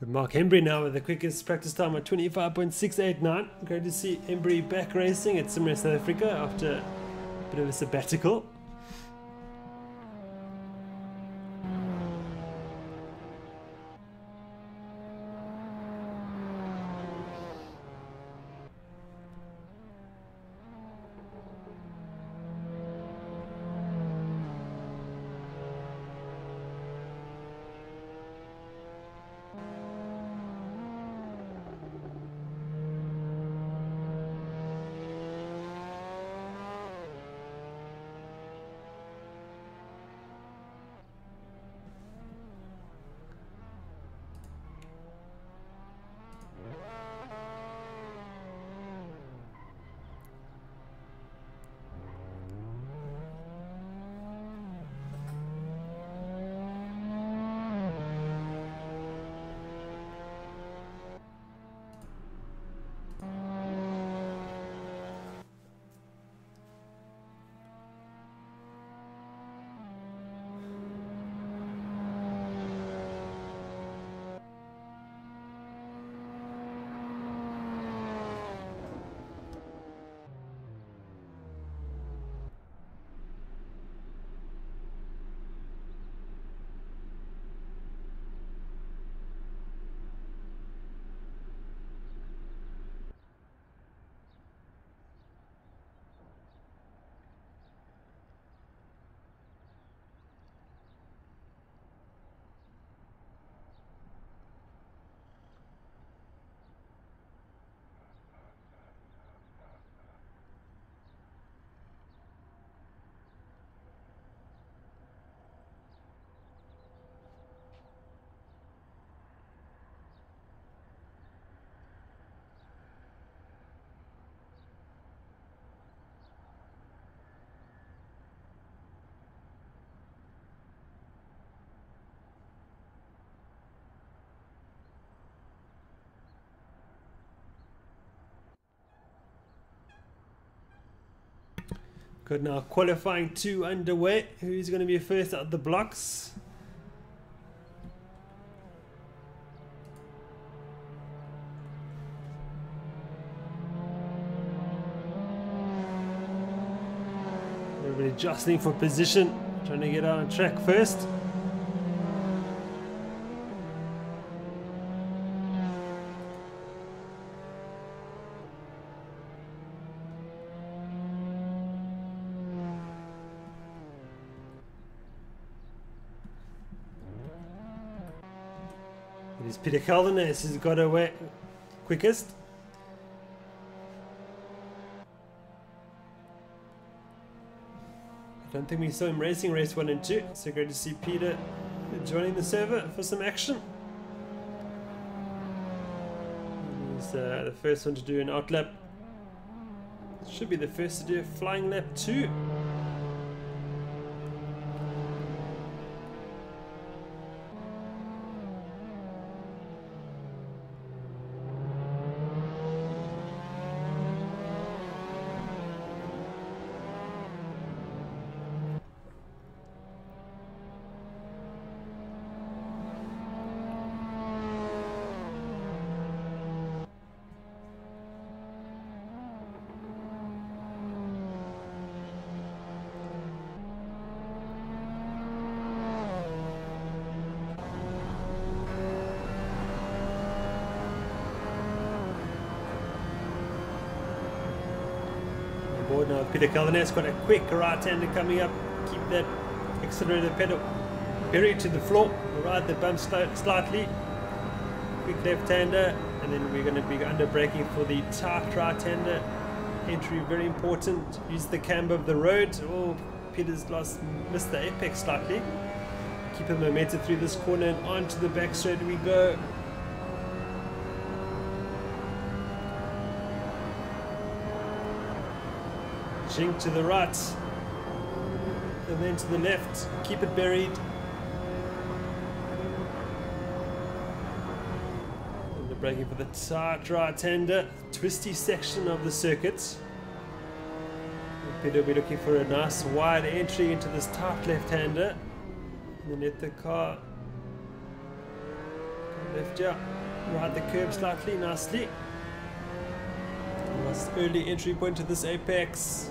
Good Mark Embry now with the quickest practice time at 25.689. Great to see Embry back racing at simRace South Africa after a bit of a sabbatical. Good, now qualifying 2 underway. Who's going to be first out the blocks? Everybody jostling for position, trying to get out on track first. It is Peter Caldenas who's got away quickest. I don't think we saw him racing race 1 and 2, so great to see Peter joining the server for some action. He's the first one to do an outlap. Should be the first to do a flying lap too. Board now, Peter Caldenas got a quick right-hander coming up. Keep that accelerator pedal buried to the floor. Ride the bump slightly. Quick left-hander, and then we're going to be under braking for the tight right-hander. Entry very important. Use the camber of the road. Oh, Peter's missed the apex slightly. Keep the momentum through this corner and onto the back straight we go. Jink to the right, and then to the left. Keep it buried. And the braking for the tight right-hander, twisty section of the circuit. Peter will be looking for a nice wide entry into this tight left-hander, and then let the car Left, yeah. Ride the curve slightly, nicely. Nice early entry point to this apex.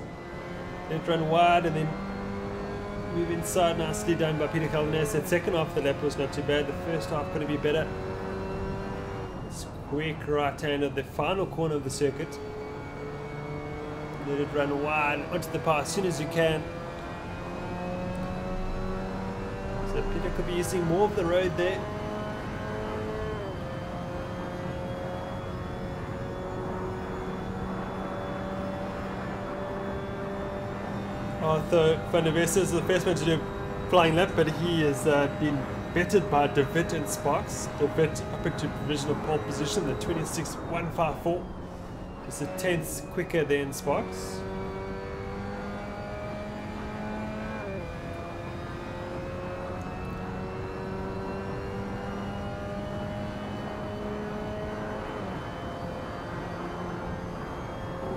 Let run wide and then move inside, nicely done by Peter Caldenas. That second half of the lap was not too bad. The first half going to be better. This quick right hand of the final corner of the circuit. Let it run wide onto the path as soon as you can. So Peter could be using more of the road there. Arthur van der Wester is the first man to do a flying lap, but he has been bettered by De Wit and Sparks. De Wit up into provisional pole position, the 26.154. Just a tenth quicker than Sparks.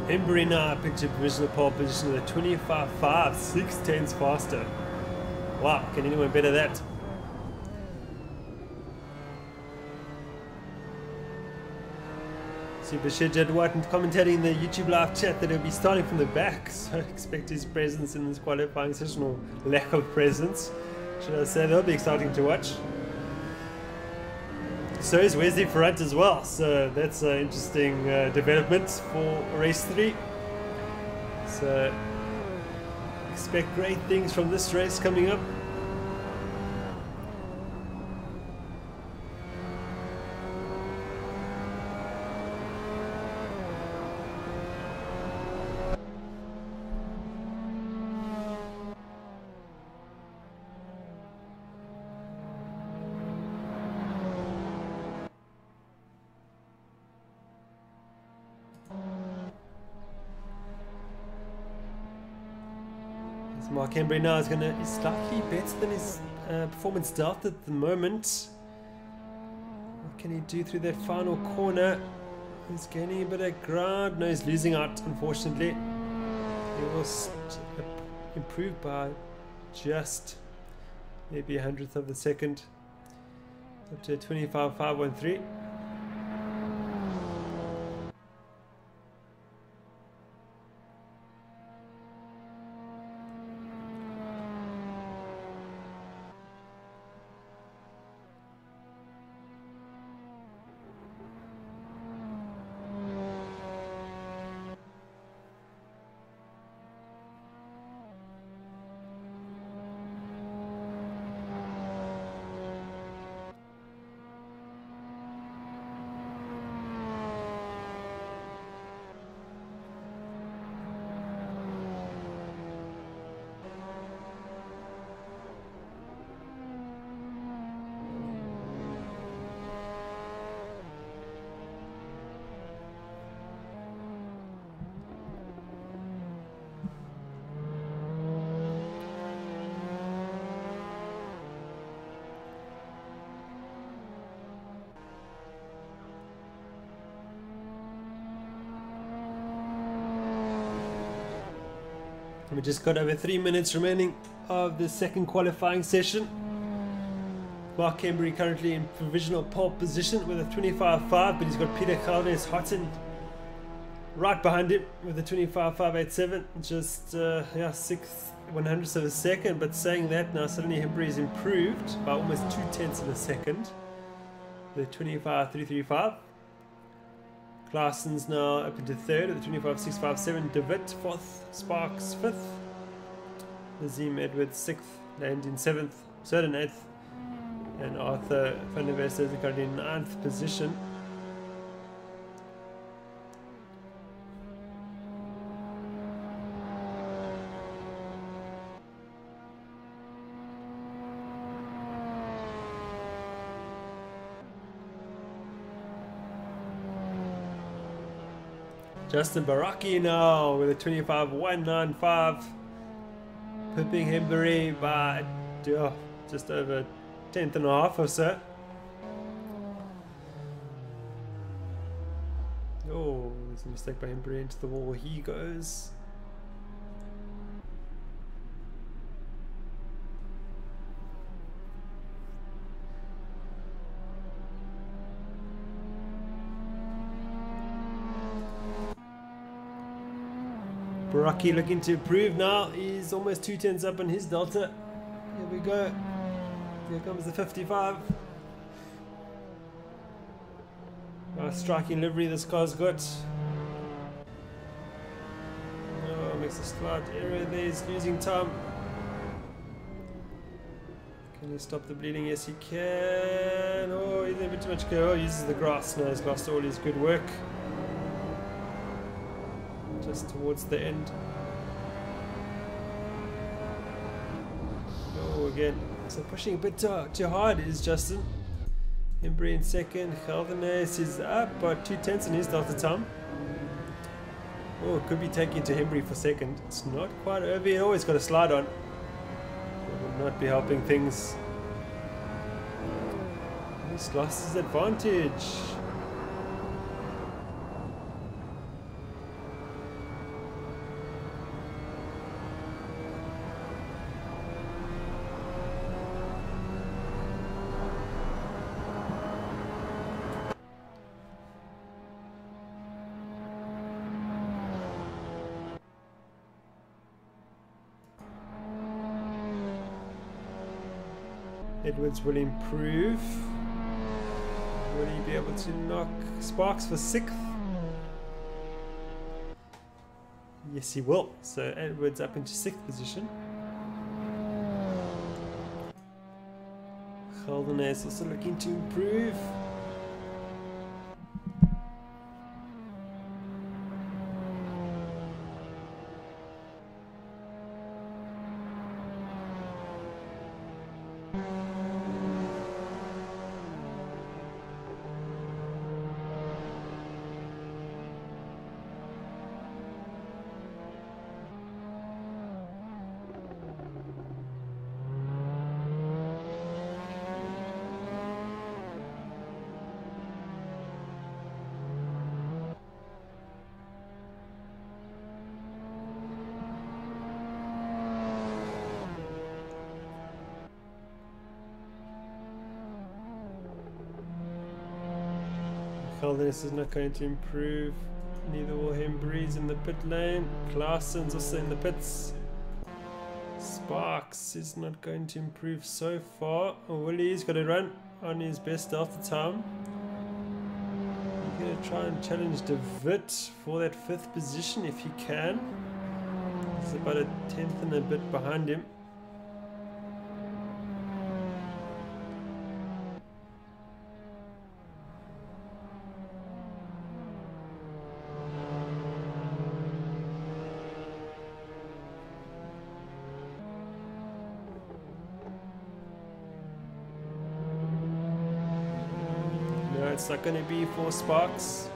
Embry now up into provisional pole position with a 25.5, 6 tenths faster. Wow, can anyone better that? See Bashir Jadwat commentating in the YouTube live chat that he'll be starting from the back, so expect his presence in this qualifying session, or lack of presence, should I say. That'll be exciting to watch. So is Wesley Front as well, so that's an interesting development for race 3. So expect great things from this race coming up. Mark Embry now is he's slightly better than his performance delta at the moment. What can he do through that final corner? He's gaining a bit of ground. No, he's losing out, unfortunately. He will improve by just maybe a hundredth of a second. Up to 25.513. We just got over 3 minutes remaining of the second qualifying session. Mark Embry currently in provisional pole position with a 25.5, but he's got Peter Caldenas Houghton right behind him with a 25.587. Just yeah, 6/100ths of a second. But saying that, now suddenly Embry's improved by almost 2/10ths of a second. The 25.335. Claessen's now up into third at the 25.657. De Wit fourth, Sparks fifth, Nazim Edwards sixth, Landin seventh, Certain eighth, and Arthur van der Wester is currently in ninth position. Justin Baraki now with a 25.195, pipping Embry by just over 10th and a half or so. Oh, there's a mistake by Embry into the wall. He goes. Rocky looking to improve now. He's almost 2 tenths up on his delta. Here we go. Here comes the 55. Nice striking livery this car's got. Oh, makes a slight error there. He's losing time. Can he stop the bleeding? Yes, he can. Oh, he's a bit too much go. Oh, he uses the grass. No, he's lost all his good work. Just towards the end. Oh, again. So pushing a bit too hard is Justin. Embry in second. Holden-Jones is up by 2 tenths in his delta time. Oh, could be taking to Embry for second. It's not quite over. He always got a slide on. It will not be helping things. He's lost his advantage. Edwards will improve. Will he be able to knock Sparks for 6th? Yes, he will. So Edwards up into 6th position. Holden-Jones also looking to improve. Holden-Jones is not going to improve. Neither will Embry's in the pit lane. Claessen's also in the pits. Sparks is not going to improve so far. Willie's got to run on his best delta time. He's going to try and challenge DeVitt for that 5th position if he can. He's about a 10th and a bit behind him. It's not going to be for Sparks.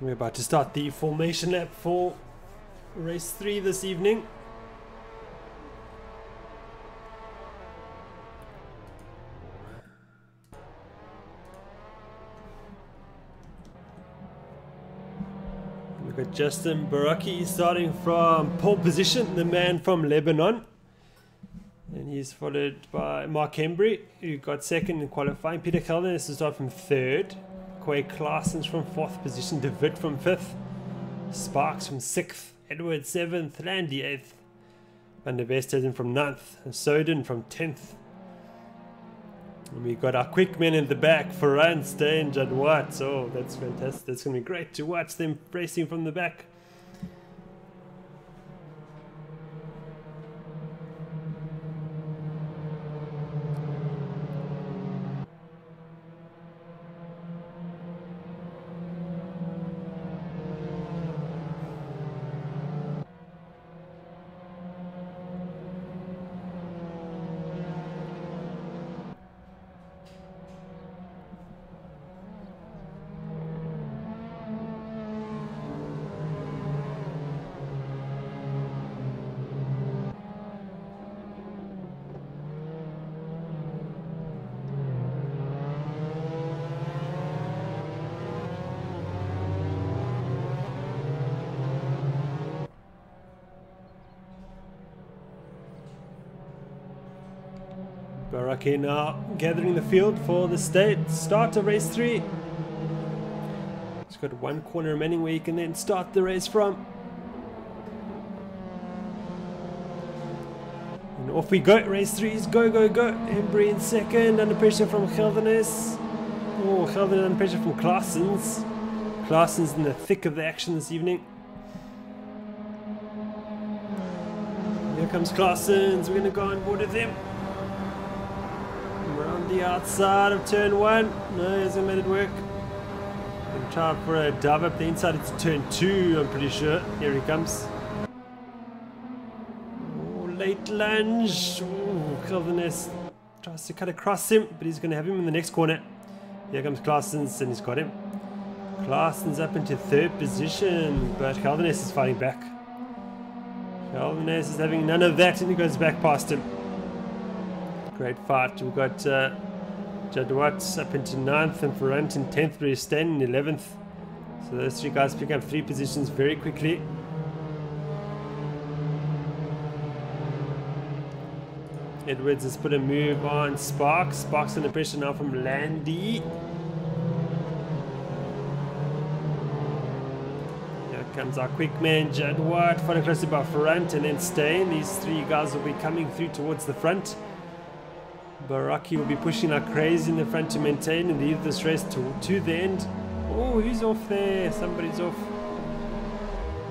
We're about to start the formation lap for race 3 this evening. We've got Justin Baraki starting from pole position, the man from Lebanon. And he's followed by Mark Hembry, who got second in qualifying. Peter Kelden has to start from third. Quay Claessens from 4th position. De Wit from 5th. Sparks from 6th. Edward 7th. Landy 8th. Van der Westhuizen from 9th. And Soden from 10th. And we got our quick men in the back. Ferran, Steyn, Jadwat. Oh, that's fantastic. That's going to be great to watch them racing from the back. Baraki now gathering the field for the start of race 3. He's got one corner remaining where he can then start the race from. And off we go, race 3 is go, go, go. Hembry in second, under pressure from Geldernes. Oh, Geldernes under pressure from Claessens. Claessens in the thick of the action this evening. Here comes Claessens, we're going to go on board with him. Around the outside of turn 1. No, he hasn't made it work. Gonna try for a dive up the inside. It's turn 2, I'm pretty sure. Here he comes. Oh, late lunge. Oh, Geldernes tries to cut across him, but he's going to have him in the next corner. Here comes Claessens, and he's got him. Claessens up into 3rd position, but Geldernes is fighting back. Geldernes is having none of that, and he goes back past him. Great fight. We've got Jadwat up into 9th and Ferrant in 10th, but he's staying in 11th. So those 3 guys pick up 3 positions very quickly. Edwards has put a move on Sparks. Sparks under pressure now from Landy. Here comes our quick man Jadwat, followed closely by Ferrant and then Steyn. These 3 guys will be coming through towards the front. Baraki will be pushing like crazy in the front to maintain and lead this race to the end. Oh, who's off there? Somebody's off.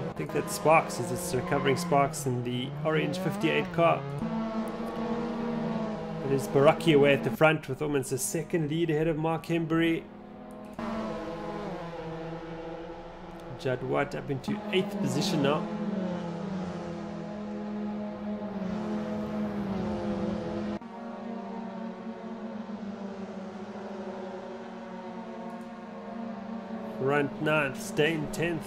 I think that's Sparks, as it's recovering Sparks in the orange 58 car. But there's Baraki away at the front with almost a second lead ahead of Mark Hembry. Jadwat up into 8th position now. Front 9th, Steyn 10th.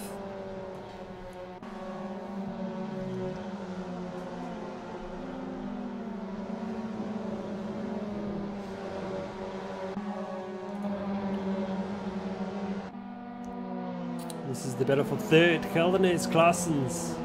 This is the battle for 3rd. Geldernes, Claessens.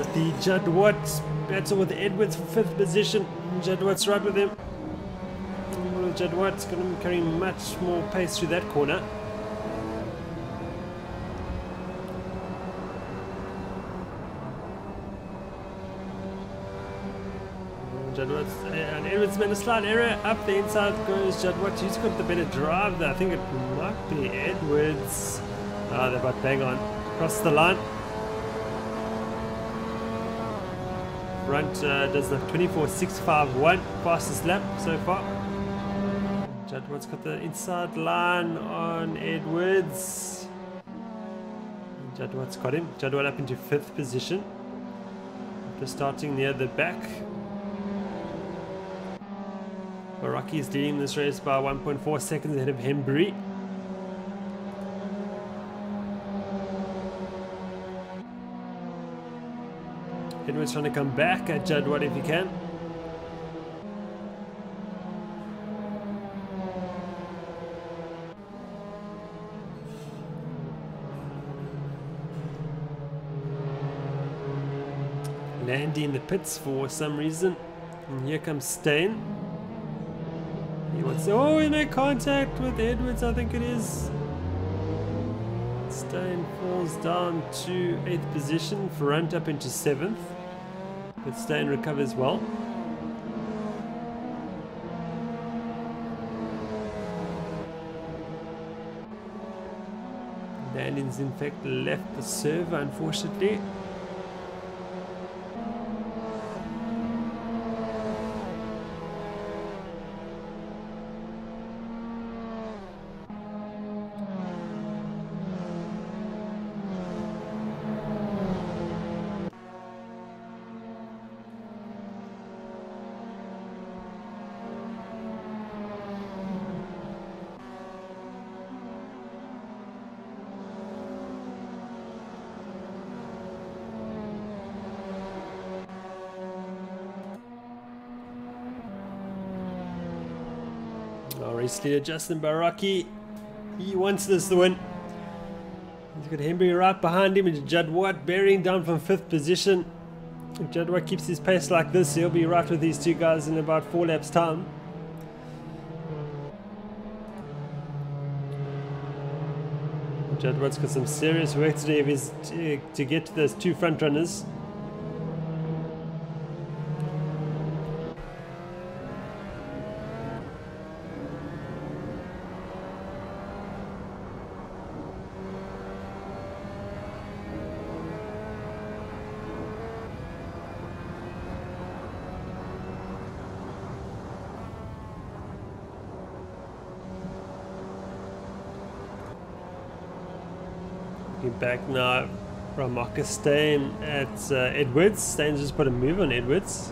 But the Jadwat battle with Edwards for 5th position. Jadwat's right with him. Jadwat's going to carry much more pace through that corner. And Edwards made a slight error. Up the inside goes Jadwat. Who's got the better drive there? I think it might be Edwards. They're about bang on. Across the line. Front does the 24.651. Fastest lap so far. Jadwat's got the inside line on Edwards. Jadwat's got him. Jadwat up into 5th position. After starting near the back. Baraki is leading this race by 1.4 seconds ahead of Hembury. Edwards trying to come back at Jadwat if he can. Landy in the pits for some reason. And here comes Stain. He made contact with Edwards, I think it is. Stain falls down to 8th position, front up into 7th. But Stain recovers well. Landon's in fact left the server, unfortunately. Race leader Justin Baraki, he wants this to win. He's got Hembury right behind him and Jadwat bearing down from 5th position. If Jadwat keeps his pace like this, he'll be right with these two guys in about 4 laps time. Jadwat's got some serious work to do if he's to get to those 2 front runners. Back now from Marcus Stain at Edwards. Stain's just put a move on Edwards.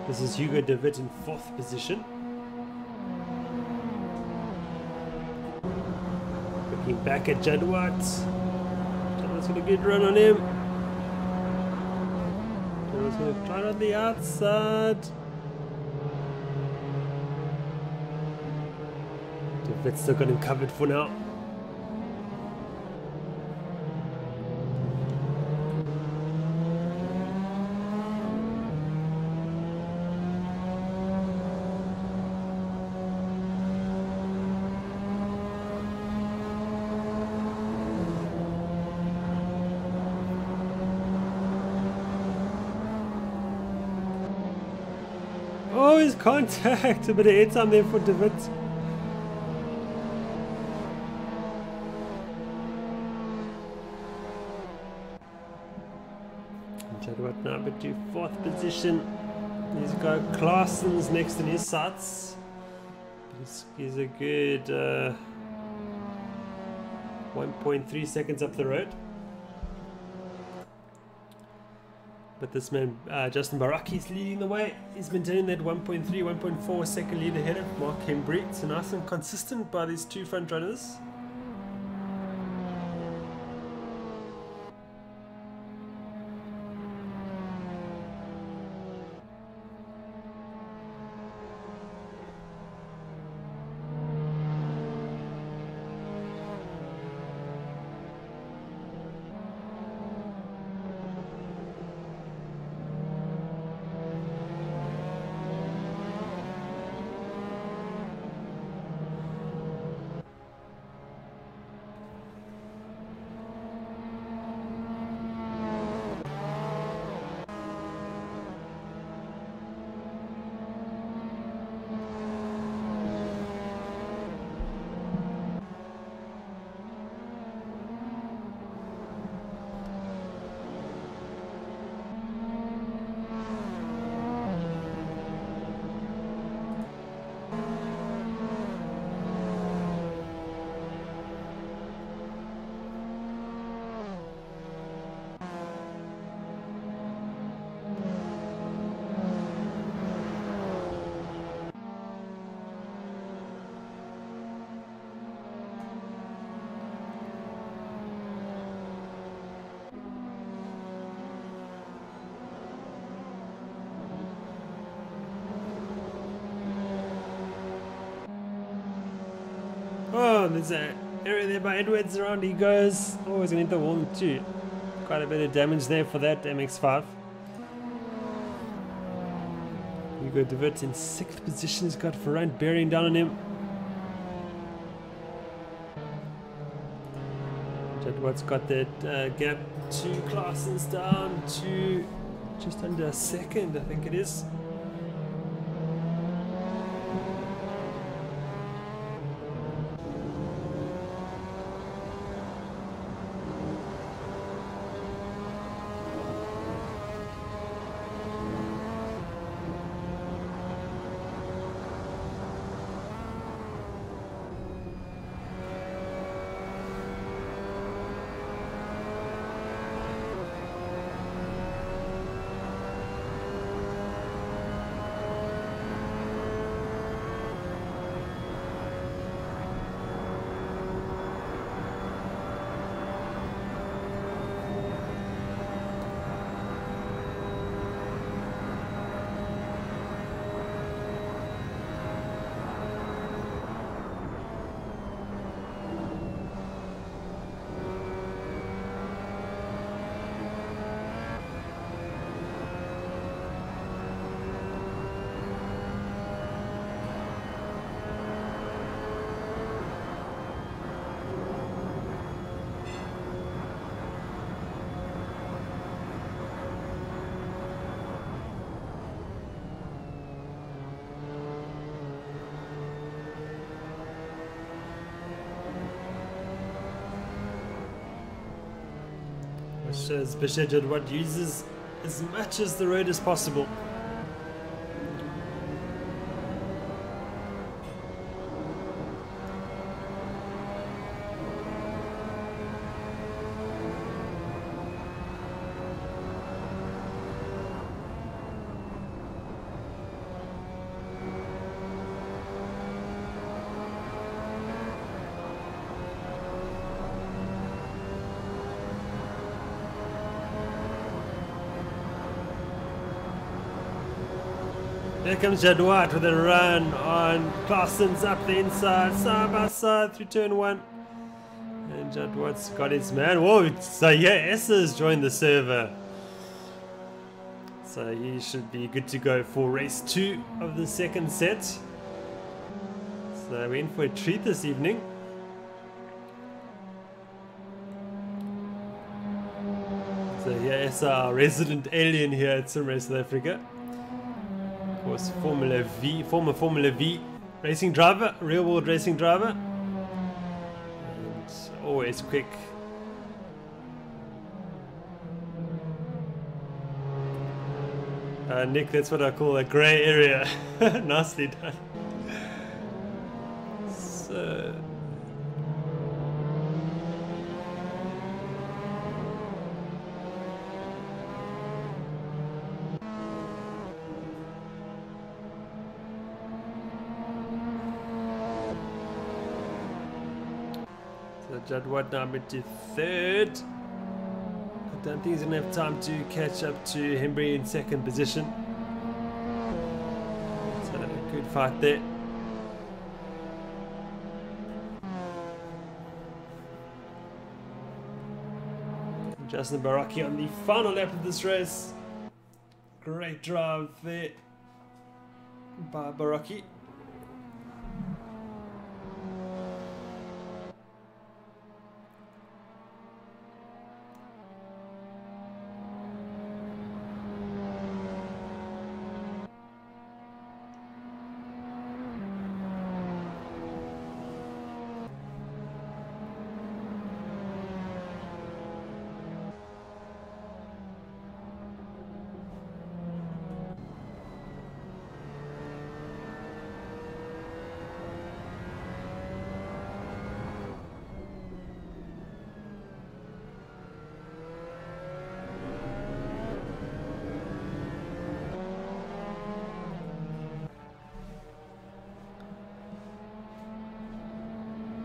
This is Hugo de Wit in 4th position. Looking back at Jadwat. Jadwat's got a good run on him. Jadwat's going to try it on the outside. De Wit's still got him covered for now. Oh, his contact! A bit of airtime there for De Wit. Jadwat now up to 4th position. He's got Claassens next in his sights. He's a good 1.3 seconds up the road. But this man, Justin Baraki, is leading the way. He's maintaining that 1.3, 1.4 second lead ahead of Mark Hembry. So nice and consistent by these two front runners. Oh, there's an area there by Edwards. Around he goes. Oh, he's going to hit the wall too. Quite a bit of damage there for that MX5. Hugo de Wit in 6th position. He's got Ferrand bearing down on him. Jadwat's got that gap to Claessen's down to just under a second, I think it is. Shows Jadwat uses as much as the road as possible. Here comes Jadwat with a run on Claessen's up the inside, side by side through turn 1. And Jadwat's got his man. Whoa, so yeah, Esser's joined the server. So he should be good to go for race 2 of the second set. So we're in for a treat this evening. So yeah, Esser, our resident alien here at SimRace South Africa. Of course, former Formula V racing driver, real world racing driver, and always quick. Nick, that's what I call a grey area. Nicely done. So Jadwat now into third. I don't think he's going to have time to catch up to Hembry in second position. So a good fight there. Justin Baraki on the final lap of this race. Great drive there by Baraki.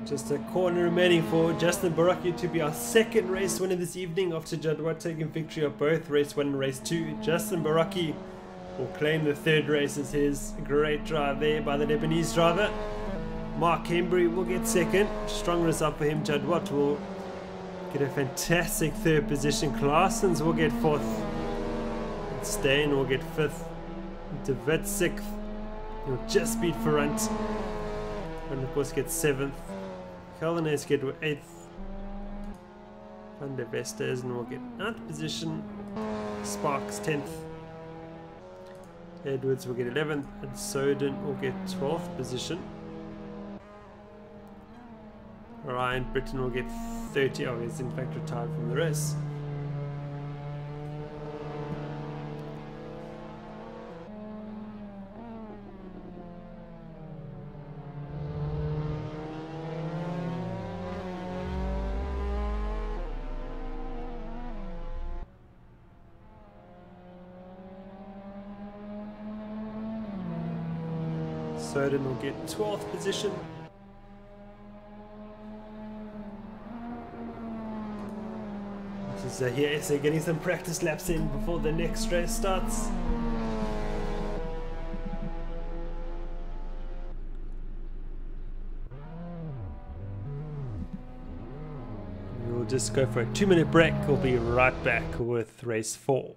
Just a corner remaining for Justin Baraki to be our second race winner this evening after Jadwat taking victory of both race 1 and race 2. Justin Baraki will claim the third race as his. Great drive there by the Lebanese driver. Mark Hembry will get second. Strong result for him. Jadwat will get a fantastic third position. Claessens will get fourth. Steyn will get fifth. De Wit sixth. He'll just beat Ferrand. And of course get seventh. Keldernes get 8th. Van der Westhuizen will get 9th position. Sparks 10th. Edwards will get 11th. And Soden will get 12th position. Ryan Britton will get 30. Oh, he's in fact retired from the race. Soden will get 12th position. This is here, so getting some practice laps in before the next race starts. We'll just go for a 2-minute break. We'll be right back with race 4.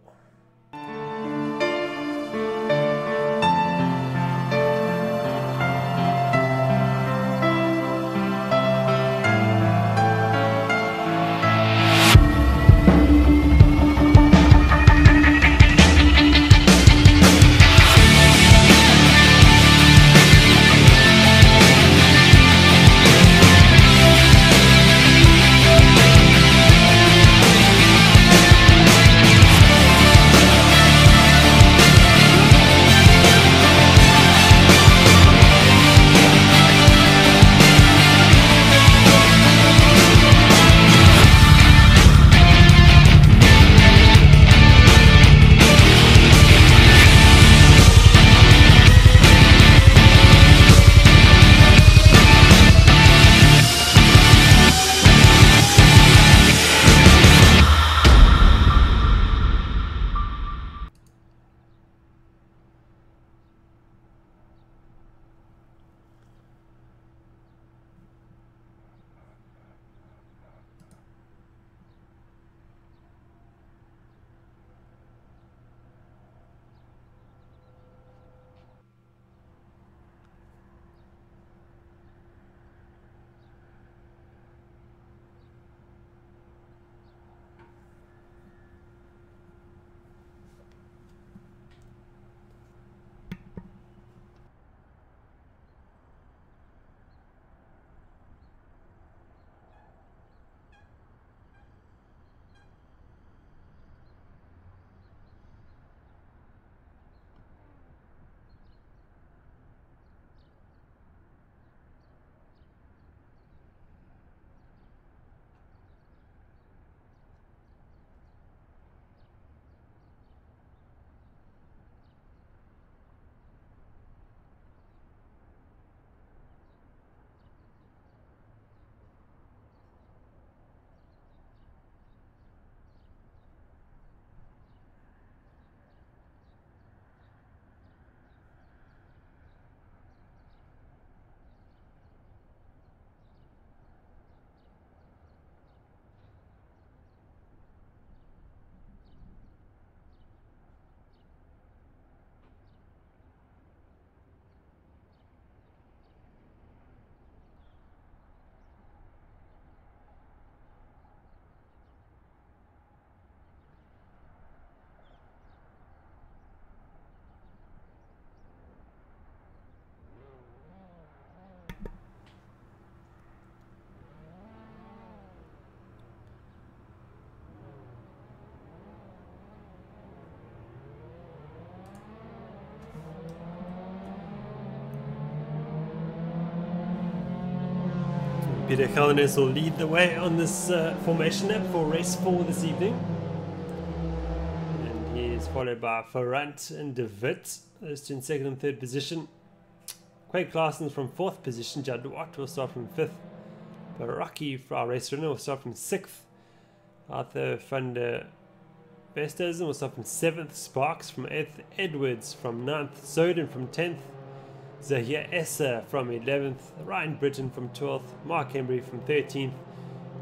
Peter Holden-Jones will lead the way on this formation lap for race 4 this evening. And he is followed by Ferrand and De Wit, those two in 2nd and 3rd position. Craig Claassens from 4th position. Judd Watt will start from 5th. Baraki, for our race runner, will start from 6th. Arthur van der Westhuizen will start from 7th. Sparks from 8th. Edwards from 9th. Soden from 10th. Zahir Essa from 11th, Ryan Britton from 12th, Mark Embry from 13th,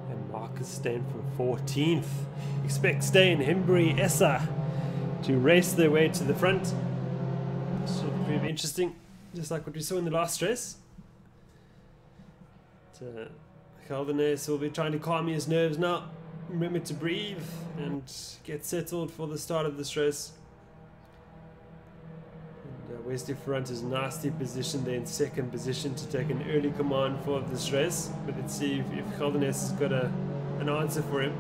and Marcus Stain from 14th. Expect Stain, Embry, Essa to race their way to the front. Should prove interesting, just like what we saw in the last race. Holden-Jones will be trying to calm his nerves now. Remember to breathe and get settled for the start of this race. Wesley Ferrand is nasty position there in 2nd position to take an early command for this race. But let's see if Holden-Jones has got an answer for him.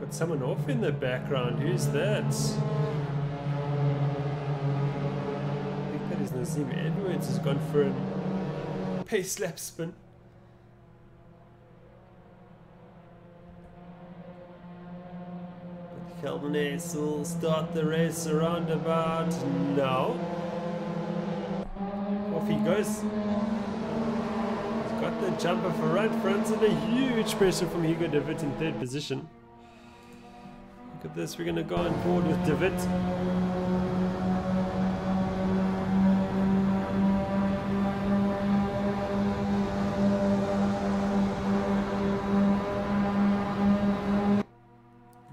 Got someone off in the background. Who's that? Nazim Edwards has gone for a pace lap spin. Holden-Jones will start the race around about now. Off he goes. He's got the jumper for right front and a huge pressure from Hugo De Wit in 3rd position. Look at this, we're going to go on board with De Wit.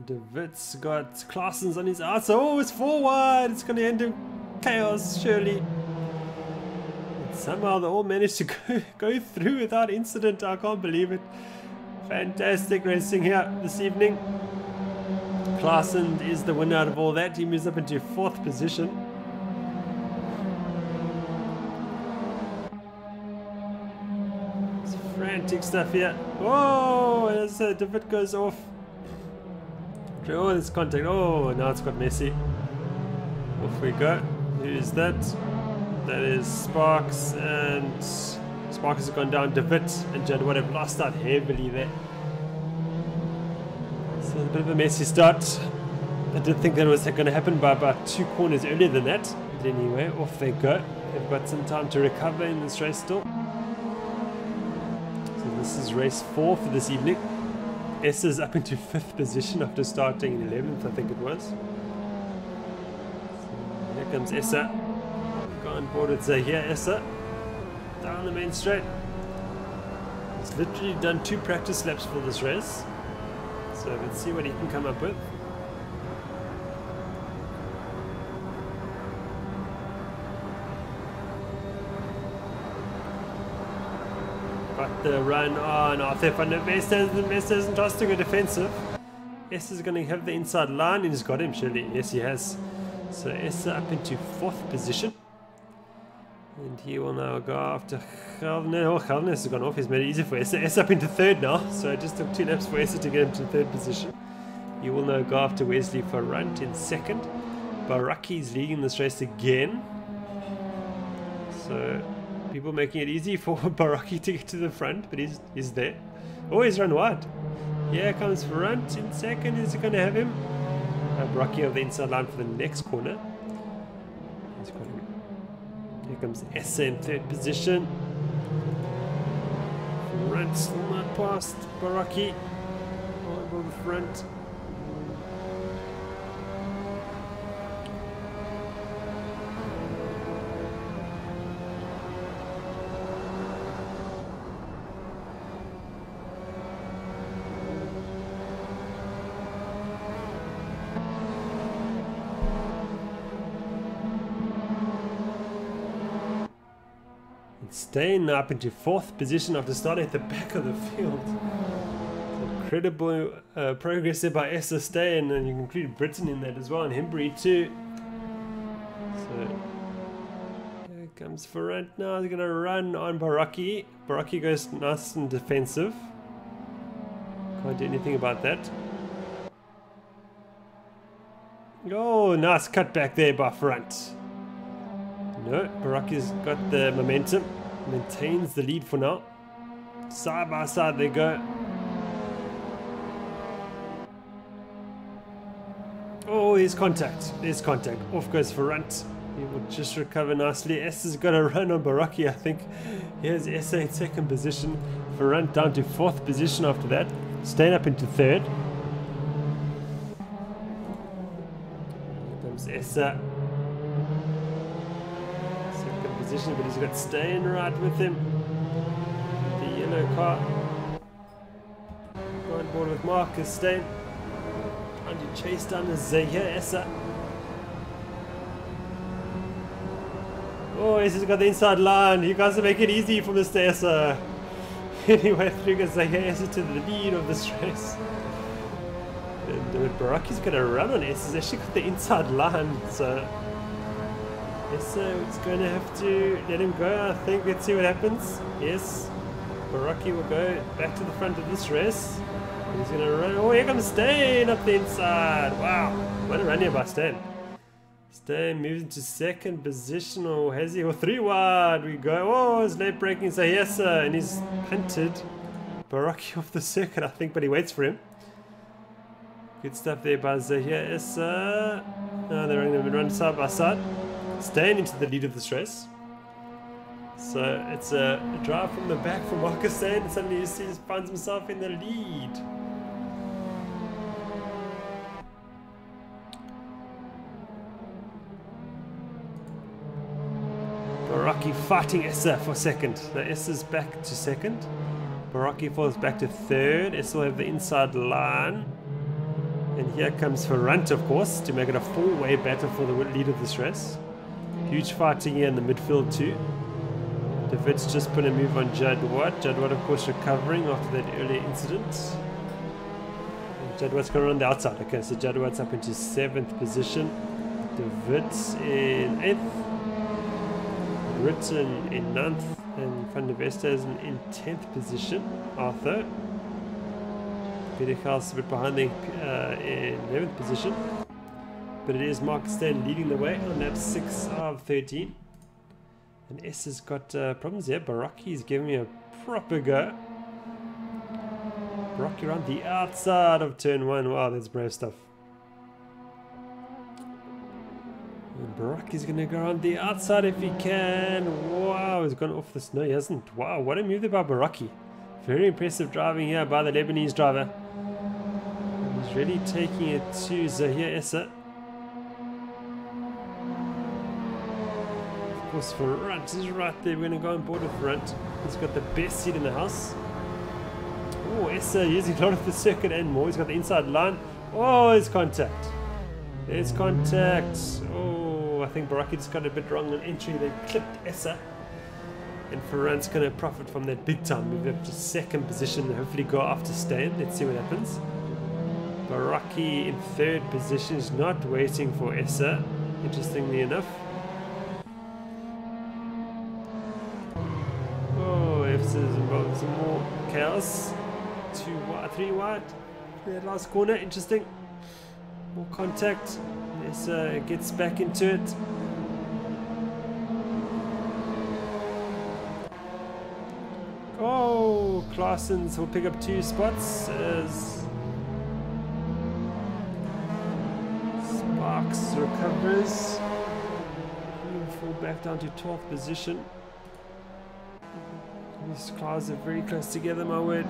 De Wit's got Claassens on his outside. Oh, it's forward. It's going to end in chaos, surely. And somehow they all managed to go through without incident. I can't believe it. Fantastic racing here this evening. Claassens is the winner out of all that. He moves up into 4th position. It's frantic stuff here. Whoa, as De Wit goes off. Oh, there's contact. Oh, now it's got messy. Off we go. Who's that? That is Sparks, and Sparks has gone down. De Wit and Judd Watt have lost out heavily there. So a bit of a messy start. I did think that was going to happen by about 2 corners earlier than that. But anyway, off they go. They've got some time to recover in this race still. So this is race 4 for this evening. Essa's up into 5th position after starting in 11th, I think it was. So here comes Essa. Go on board with Zahir Essa. Down the main straight. He's literally done 2 practice laps for this race. So let's see what he can come up with. Got the run on Arthur van der Westhuizen tries to go defensive. Essa is going to have the inside line, and he's got him, surely. Yes, he has. So Essa up into 4th position. And he will now go after Holden-Jones. Holden-Jones has gone off. He's made it easy for Essa. Essa up into 3rd now. So it just took 2 laps for Essa to get him to 3rd position. He will now go after Wesley Ferrand in 2nd. Baraki is leading this race again. So people making it easy for Baraki to get to the front, but he's there. Oh, he's run wide. Here comes Ferrand in 2nd. Is he going to have him? Baraki on the inside line for the next corner. He's got him. Here comes Essa in 3rd position. Ferrand still not past Baraki. On the front. Staying up into 4th position after starting at the back of the field. Incredible progress there by Essa Steyn, and you can include Britain in that as well, and Hembry too. So here comes Ferrant now. They're going to run on Baraki. Baraki goes nice and defensive. Can't do anything about that. Oh, nice cut back there by Ferrant. No, Baraki's got the momentum. Maintains the lead for now. Side by side they go. Oh, there's contact. There's contact. Off goes Ferrant. He will just recover nicely. Essa's got a run on Baraki, I think. Here's Essa in second position. Ferrant down to fourth position after that. Staying up into third. Here comes Essa. Second position, but he's got Stain right with him. The yellow car. On board with Marcus Stain. Trying to chase down the Zahir Essa. Oh, Essa's got the inside line. You guys make it easy for Mr. Essa. Anyway, through goes Zahir Essa to the lead of this race. And Baraki's going to run on Essa. He's actually got the inside line. So Essa is going to have to let him go, I think. Let's see what happens. Yes. Baraki will go back to the front of this race. He's going to run. Oh, here comes Stain up the inside. Wow. What a run here by Stain. Stain moves into second position. Oh, has he? Oh, 3 wide. We go. Oh, it's late braking. So yes, and he's punted Baraki off the circuit, I think, but he waits for him. Good stuff there by Zahir Essa. Now they're going to run side by side. Stain into the lead of this race. So it's a drive from the back from Marcus Stain. Suddenly you see he finds himself in the lead. Baraki fighting Essa for second. So Essa's back to second. Baraki falls back to third. Essa will have the inside line. And here comes Ferrant, of course, to make it a 4-way battle for the lead of this race. Huge fighting here in the midfield too. De Wit's just put a move on Jadwat. Jadwat, of course, recovering after that earlier incident. And Jadwat's going to run the outside. Okay, so Jadwat's up into 7th position. De Wit's in 8th. Ritten in 9th. And Van der Vesta is in 10th position. Arthur. Peter Kals a bit behind them in 11th position. But it is Marcus Stain leading the way on lap 6 of 13. And S has got problems here. Baraki's giving me a proper go. Baraki around the outside of turn 1. Wow, that's brave stuff. And Baraki's going to go around the outside if he can. Wow, he's gone off the snow. He hasn't. Wow, what a move there by Baraki. Very impressive driving here by the Lebanese driver. And he's really taking it to Zahir Essa. Of course, Ferrant is right there. We're going to go on board with Ferrant. He's got the best seat in the house. Oh, Essa using a lot of the circuit and more. He's got the inside line. Oh, there's contact. There's contact. Oh, I think Baraki just got a bit wrong on entry. They clipped Essa. And Ferrant's going to profit from that big time. Move up to 2nd position and hopefully go after Stain. Let's see what happens. Baraki in 3rd position is not waiting for Essa, interestingly enough. Oh, Essa's involved in some more chaos. 2 wide, 3 wide. That last corner, interesting. More contact. Essa gets back into it. Oh, Claessens will pick up 2 spots as Sparks recovers. He'll fall back down to 12th position. These cars are very close together, my word.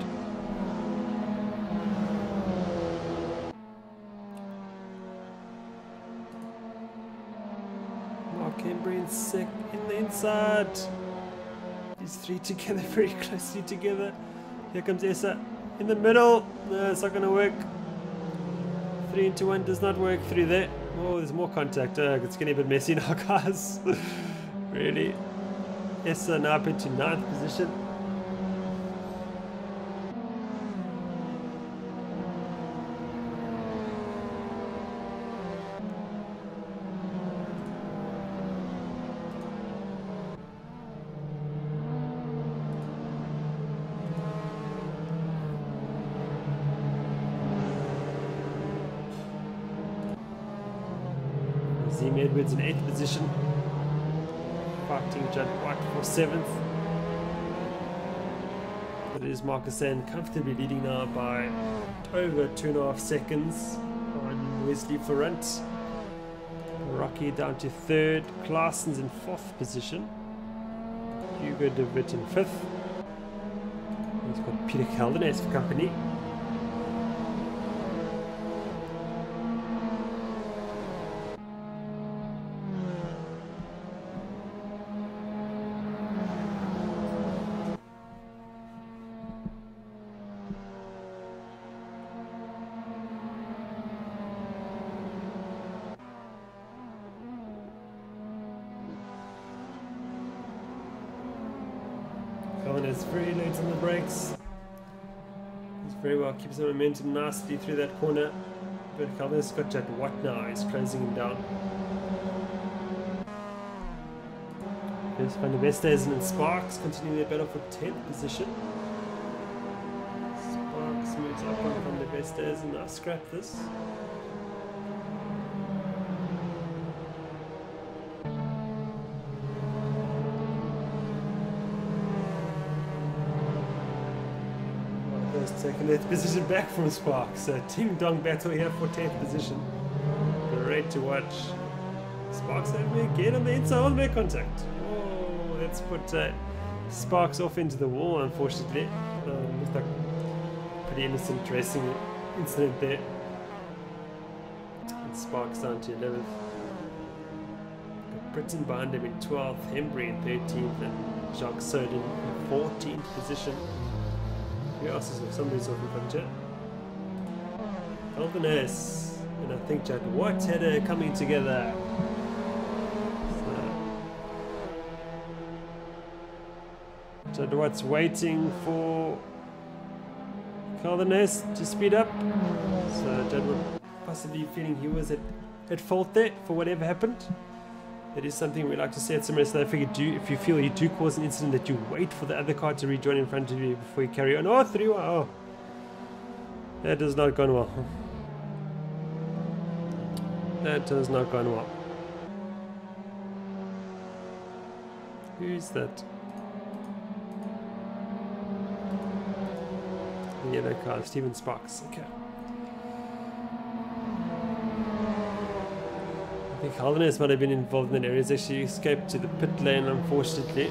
Mark Embry in the inside. These 3 together, very closely together. Here comes Essa in the middle. No, it's not going to work. 3 into 1 does not work through there. Oh, there's more contact. It's getting a bit messy now, guys. Really. Essa now up into 9th position. Zim Edwards in 8th position, fighting Judd White for 7th. But it is Marcus Sand comfortably leading now by over 2.5 seconds on Wesley Ferrant. Rocky down to 3rd, Claessen's in 4th position, Hugo de Witt in 5th. He's got Peter Holden-Jones for company. Holden-Jones very late on the brakes. He's very well, keeps the momentum nicely through that corner. But Holden-Jones got Judd White now, he's closing him down. There's Van der Westhuizen and Sparks continuing their battle for 10th position. Sparks moves up on Van der Westhuizen. Now scrap this. Taking that position back from Sparks. So Ting Dong battle here for 10th position. Great to watch. Sparks having again on the inside on their contact. Oh, let's put Sparks off into the wall, unfortunately. Looks like a pretty innocent racing incident there. And Sparks down to 11th. Got Britton behind him in 12th, Hembry in 13th, and Jacques Sodin in 14th position. Who else is somebody's off in front here? Holden-Jones and I think Judd White had coming together. So Judd White's waiting for Holden-Jones to speed up. So Judd White possibly feeling he was at fault there for whatever happened. That is something we like to say at simRacing. If you feel you do cause an incident, that you wait for the other car to rejoin in front of you before you carry on. Oh, 3-1. Oh, that has not gone well. That has not gone well. Who's that? The yellow car, Stephen Sparks. Okay. I think Holden-Jones might have been involved in that area. He's actually escaped to the pit lane, unfortunately.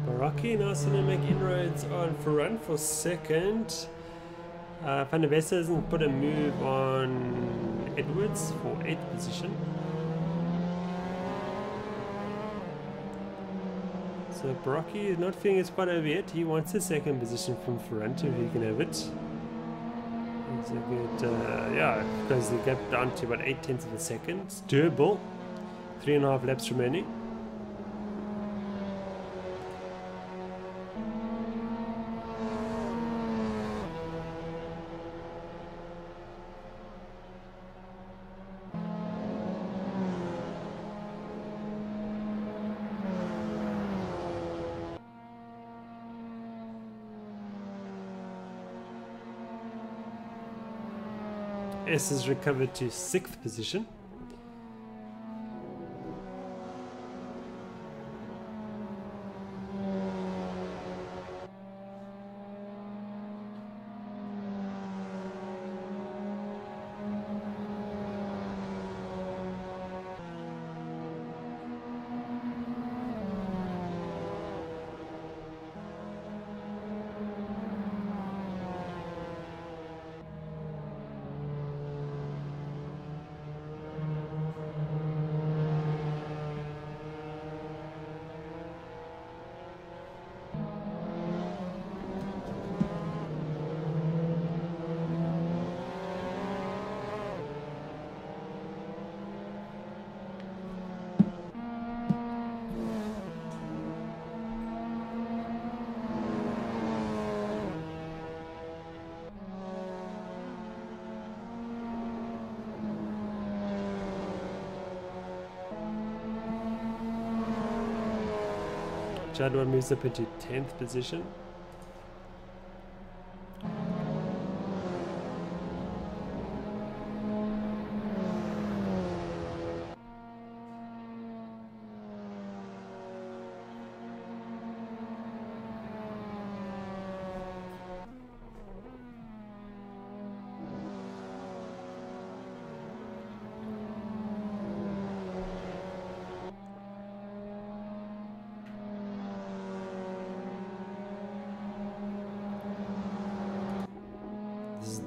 Rocky now going to make inroads on Ferrand for 2nd. Van der Westhuizen put a move on Edwards for 8th position. So Baraki is not feeling it's quite over yet. He wants the 2nd position from Ferrand if he can have it. It's a good, yeah, because the gap down to about 0.8 of a second. It's doable. 3.5 laps remaining. S has recovered to 6th position. Jadwal moves up into 10th position.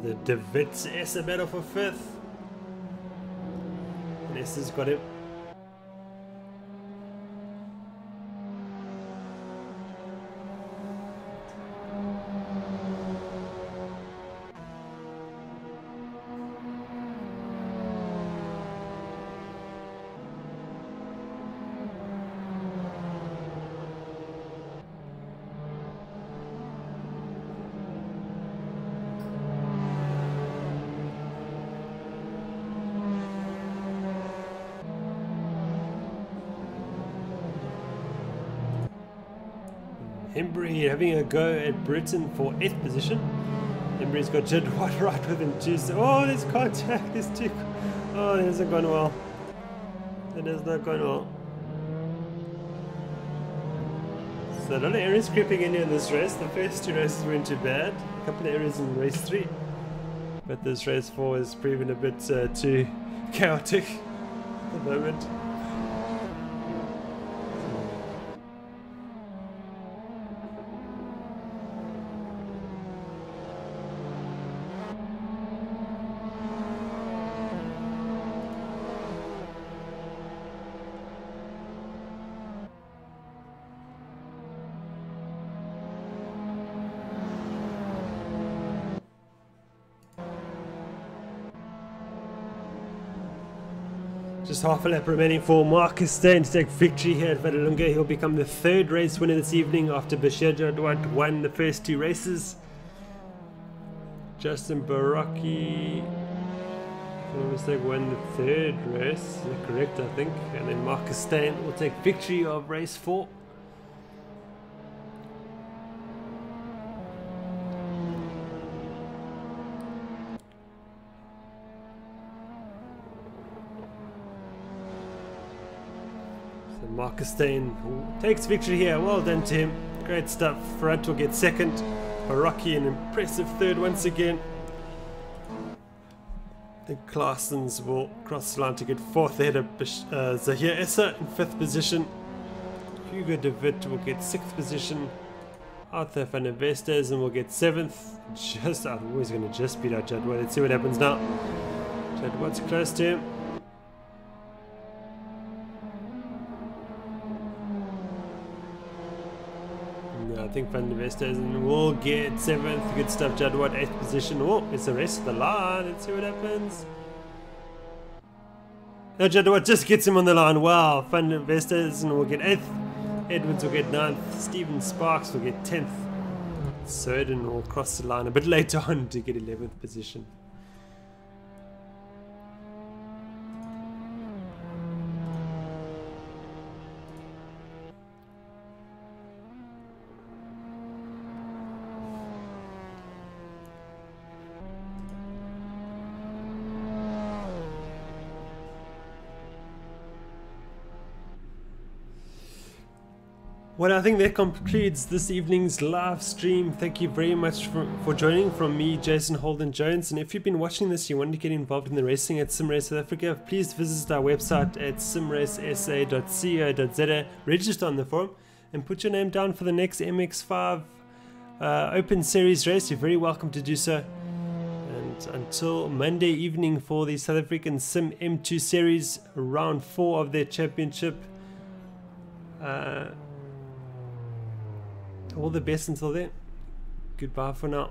The De Wit's S battle for 5th. And S has got him. Embry having a go at Britain for 8th position. Embry's got Jadwal right within 2. Oh, there's contact. There's 2. Oh, it hasn't gone well. It has not gone well. So a lot of errors creeping in here in this race. The first 2 races weren't too bad. A couple of errors in race 3. But this race 4 has proven a bit too chaotic at the moment. Just half a lap remaining for Marcus Steyn to take victory here at Vallelunga. He'll become the 3rd race winner this evening after Bashir Jadwal won the first 2 races. Justin Baraki, if I'm not mistaken, won the 3rd race. Is that correct, I think? And then Marcus Steyn will take victory of race 4. Marcus Steyn takes victory here. Well done to him. Great stuff. Front will get 2nd. Baraki an impressive 3rd once again. The Claessens will cross the line to get 4th ahead of Zahir Essa in 5th position. Hugo de Wit will get 6th position. Arthur van der Westhuizen will get 7th. I'm always going to just beat out Jadwal. Let's see what happens now. Jadwal's close to him. I think Van der Westhuizen will get 7th. Good stuff. Jadwal 8th position. Oh, it's the rest of the line. Let's see what happens. No, Jadwal just gets him on the line. Wow. Van der Westhuizen will get 8th. Edwards will get 9th. Stephen Sparks will get 10th. Surden will cross the line a bit later on to get 11th position. Well, I think that concludes this evening's live stream. Thank you very much for joining from me, Jason Holden-Jones. And if you've been watching this, you want to get involved in the racing at SimRace South Africa, please visit our website at simracesa.co.za, register on the forum, and put your name down for the next MX5 Open Series race. You're very welcome to do so. And until Monday evening for the South African Sim M2 Series, round 4 of their championship. All the best until then. Goodbye for now.